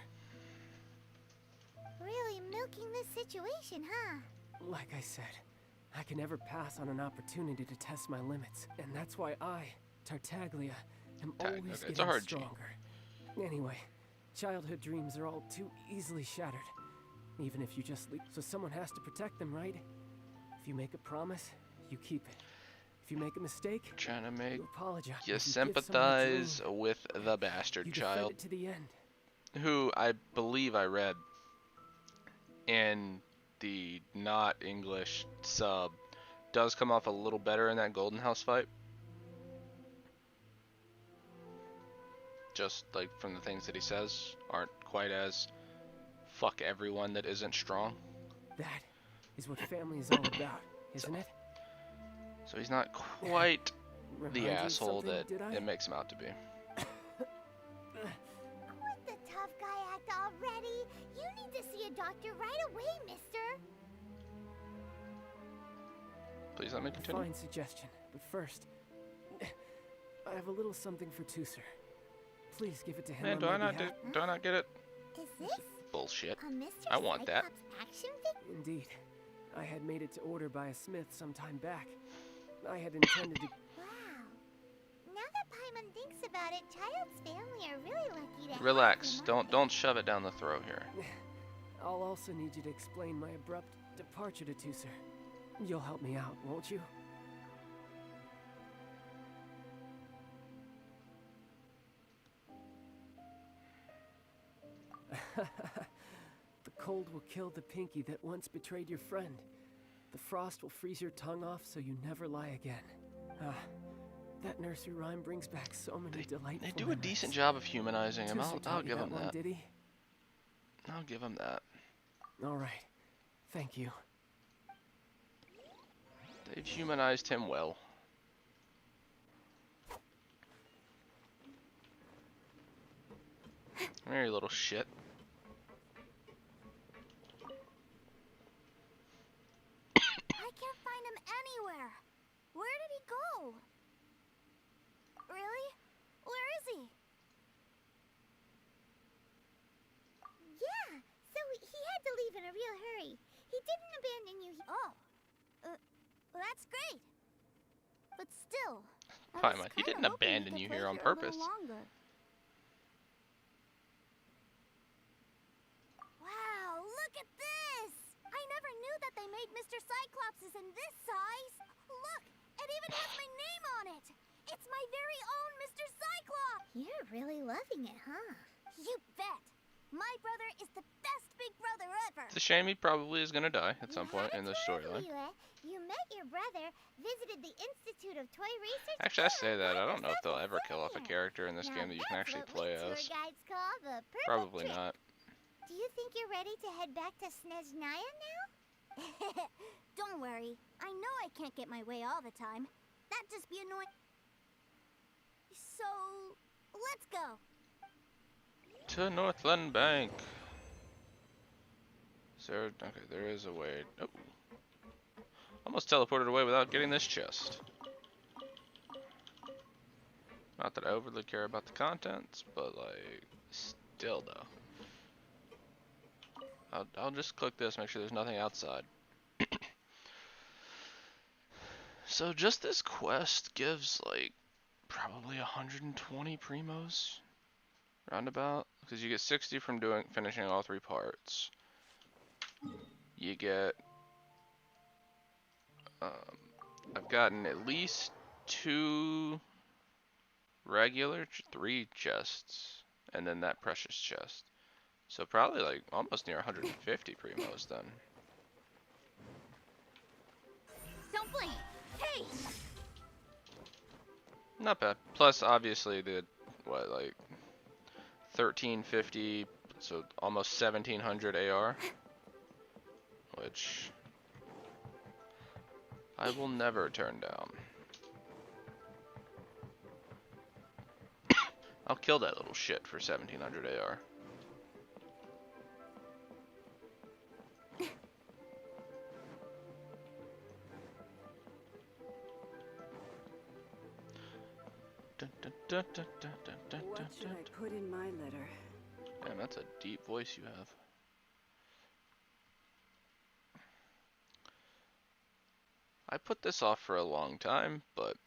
Really milking this situation, huh? Like I said, I can never pass on an opportunity to test my limits, and that's why I, Tartaglia, am always It's a getting hard G. stronger. Anyway, childhood dreams are all too easily shattered, even if you just leave. So someone has to protect them, right? If you make a promise, you keep it. If you make a mistake, Trying to make you apologize. you If give someone a sympathize dream, with the bastard you defend child, it to the end. who I believe I read in the not English sub does come off a little better in that Golden House fight. Just like from the things that he says aren't quite as fuck everyone that isn't strong. That is what family is all about, isn't it? So he's not quite Remind the you of asshole something, that did I? it makes him out to be. Quit the tough guy act already. You need to see a doctor right away, mister. Please let me continue. Fine suggestion, but first, I have a little something for Tooser. Please give it to him. Man, on do my I not behalf. do I not get it? Is this Bullshit. a Mr. I want that. Cyclops action figure? Indeed. I had made it to order by a smith some time back. I had intended to... Wow. Now that Paimon thinks about it, Child's family are really lucky to have Relax. him, aren't Don't shove it down the throat here. I'll also need you to explain my abrupt departure to Tooser. You'll help me out, won't you? The cold will kill the pinky that once betrayed your friend. The frost will freeze your tongue off so you never lie again. Ah, that nursery rhyme brings back so many delightful They do a memories. decent job of humanizing him. Tooser I'll taught you give him one, that. did he? I'll give him that. All right. Thank you. They've humanized him well. Come here, you little shit. I can't find him anywhere. Where did he go? Really? Where is he? Yeah, so he had to leave in a real hurry. He didn't abandon you. Oh. That's great. But still, I was Paimon, he kinda didn't hoping abandon could you play here on a little purpose. longer. Wow, look at this! I never knew that they made Mr. Cyclopses in this size. Look, it even has my name on it. It's my very own Mr. Cyclops. You're really loving it, huh? You bet. My brother is the best big brother ever. It's a shame he probably is gonna die at some point in the storyline. You met your brother, visited the Institute of Toy Research. Actually, I say that. I don't know if they'll ever kill off a character in this game that you can actually play as. Probably not. Do you think you're ready to head back to Snezhnaya now? Don't worry. I know I can't get my way all the time. That'd just be annoying. So, let's go. To Northland Bank. Is there... Okay, there is a way. Oh. Almost teleported away without getting this chest. Not that I overly care about the contents, but like, still though. I'll just click this, make sure there's nothing outside. So just this quest gives like probably 120 primos, roundabout, because you get 60 from finishing all 3 parts. You get I've gotten at least 2 regular, 3 chests, and then that precious chest. So probably like almost near 150 primos then. Don't blink. Hey! Not bad. Plus obviously the what, like 1350, so almost 1700 AR, which I will never turn down. I'll kill that little shit for 1700 AR. What should I put in my letter? Damn, that's a deep voice you have. I put this off for a long time, but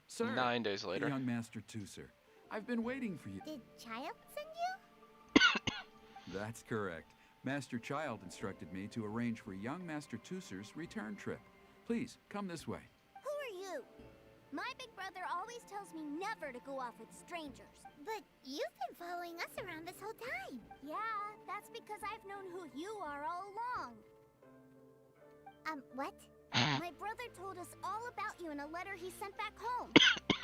Sir, 9 days later. Young Master Tooser, I've been waiting for you. Did Child send you? That's correct. Master Child instructed me to arrange for young Master Tooser's return trip. Please, come this way. Who are you? My big brother always tells me never to go off with strangers. But you've been following us around this whole time. Yeah, that's because I've known who you are all along. What? My brother told us all about you in a letter he sent back home.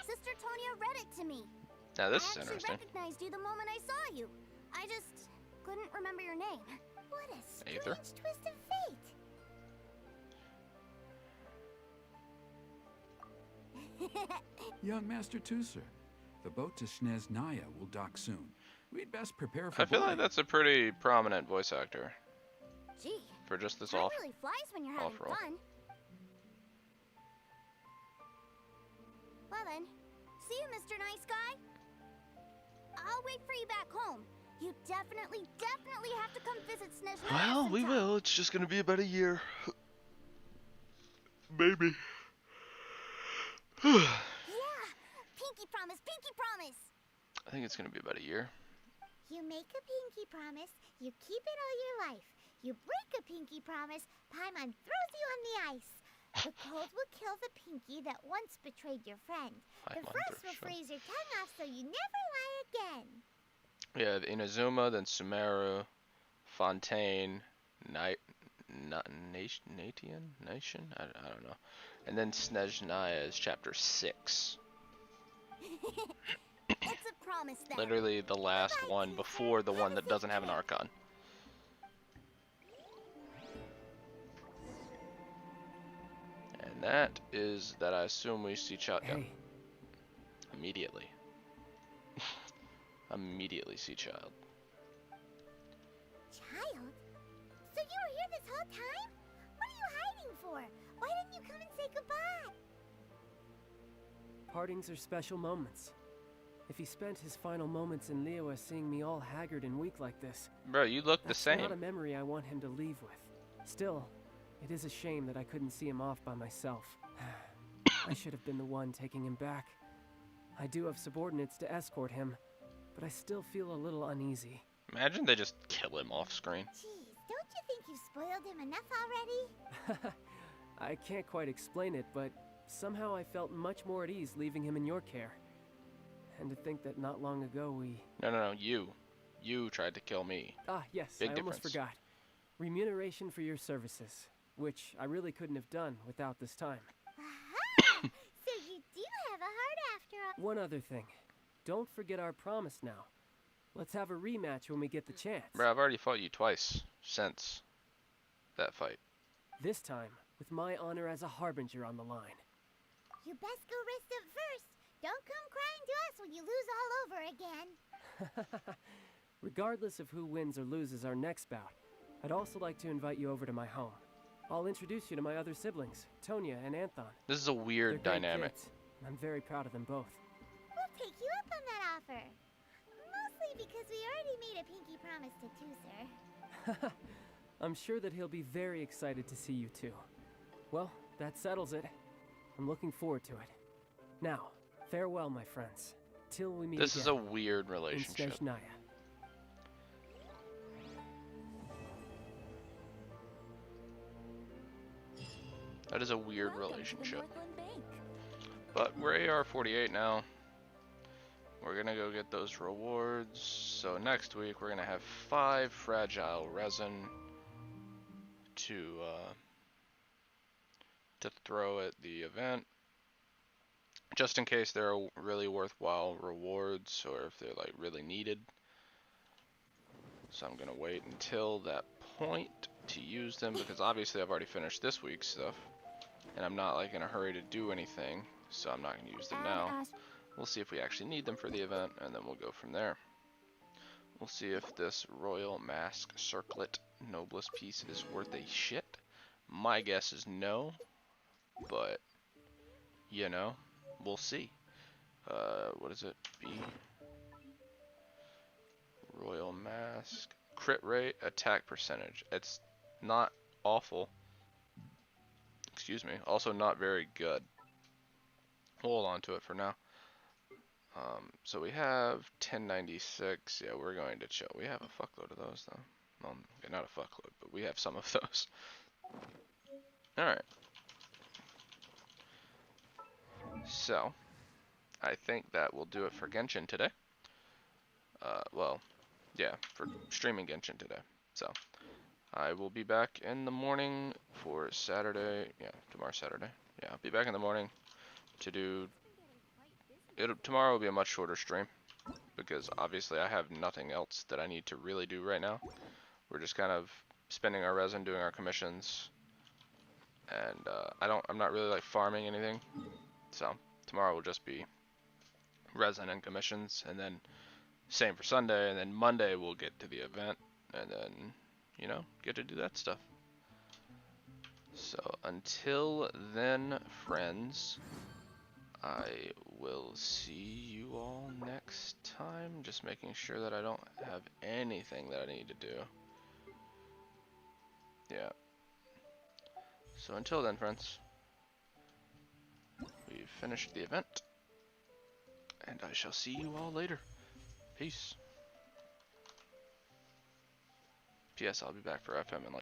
Sister Tonya read it to me. Now this is I actually interesting. recognized you the moment I saw you. I just couldn't remember your name. What a strange Aether? twist of fate. Young Master Tooser, the boat to Snezhnaya will dock soon. We'd best prepare for I feel like boarding. that's a pretty prominent voice actor Gee, for just this time off. really flies when you're having off-roll. fun. Well then, see you, Mr. Nice Guy. I'll wait for you back home. You definitely have to come visit Snezhnaya Well, we sometime. will. It's just gonna be about a year. Maybe. Yeah, pinky promise, pinky promise. I think it's gonna be about a year. You make a pinky promise, you keep it all your life. You break a pinky promise, Paimon throws you on the ice. The cold will kill the pinky that once betrayed your friend. The Paimon frost will throws you. freeze your tongue off so you never lie again. Yeah, the Inazuma, then Sumeru, Fontaine, Nation? I don't know. And then Snezhnaya is chapter 6. It's a promise then. Literally the last one before the one that doesn't have an Archon. And that is that I assume we see Child. Hey. Immediately. Immediately see Child. Child? So you were here this whole time? What are you hiding for? Why didn't you come and say goodbye? Partings are special moments. If he spent his final moments in Liyue seeing me all haggard and weak like this, Bro, you look the that's same. not a memory I want him to leave with. Still, it is a shame that I couldn't see him off by myself. I should have been the one taking him back. I do have subordinates to escort him, but I still feel a little uneasy. Imagine they just kill him off screen. Jeez, don't you think you spoiled him enough already? I can't quite explain it, but somehow I felt much more at ease leaving him in your care. And to think that not long ago we... No, you. You tried to kill me. Ah, yes, Big I almost difference. forgot. Remuneration for your services, which I really couldn't have done without this time. Aha! So you do have a heart after all. One other thing. Don't forget our promise now. Let's have a rematch when we get the chance. Bro, I've already fought you twice since that fight. This time, with my honor as a harbinger on the line. You best go rest up first. Don't come crying to us when you lose all over again. Regardless of who wins or loses our next bout, I'd also like to invite you over to my home. I'll introduce you to my other siblings, Tonya and Anthon. This is a weird They're great dynamic. kids, and I'm very proud of them both. We'll take you up on that offer. Mostly because we already made a pinky promise to Tooser. I'm sure that he'll be very excited to see you too. Well, that settles it. I'm looking forward to it. Now, farewell, my friends. Till we meet This again. is a weird relationship. In Snezhnaya. That is a weird Welcome to the relationship. Northland Bank. But we're AR48 now. We're gonna go get those rewards. So next week we're gonna have 5 fragile resin to throw at the event, just in case there are really worthwhile rewards or if they're like really needed. So I'm gonna wait until that point to use them, because obviously I've already finished this week's stuff and I'm not like in a hurry to do anything, so I'm not gonna use them now. We'll see if we actually need them for the event, and then we'll go from there. We'll see if this Royal Mask Circlet Noblest piece is worth a shit. My guess is no, but you know, we'll see. What is it? B. Royal Mask. Crit rate, attack percentage. It's not awful. Excuse me. Also not very good. Hold on to it for now. So we have 1096. Yeah, we're going to chill. We have a fuckload of those though. Well, okay, not a fuckload, but we have some of those. Alright. So, I think that will do it for Genshin today. Well, yeah, for streaming Genshin today. So, I will be back in the morning for Saturday. Yeah, tomorrow's Saturday. Yeah, I'll be back in the morning to do... Tomorrow will be a much shorter stream, because obviously I have nothing else that I need to really do right now. We're just kind of spending our resin, doing our commissions, and I'm not really like farming anything. So tomorrow will just be resin and commissions, and then same for Sunday, and then Monday we'll get to the event, and then, you know, get to do that stuff. So until then, friends, I will see you all next time. Just making sure that I don't have anything that I need to do. Yeah. So until then, friends, we've finished the event, and I shall see you all later. Peace. P.S. I'll be back for FM in like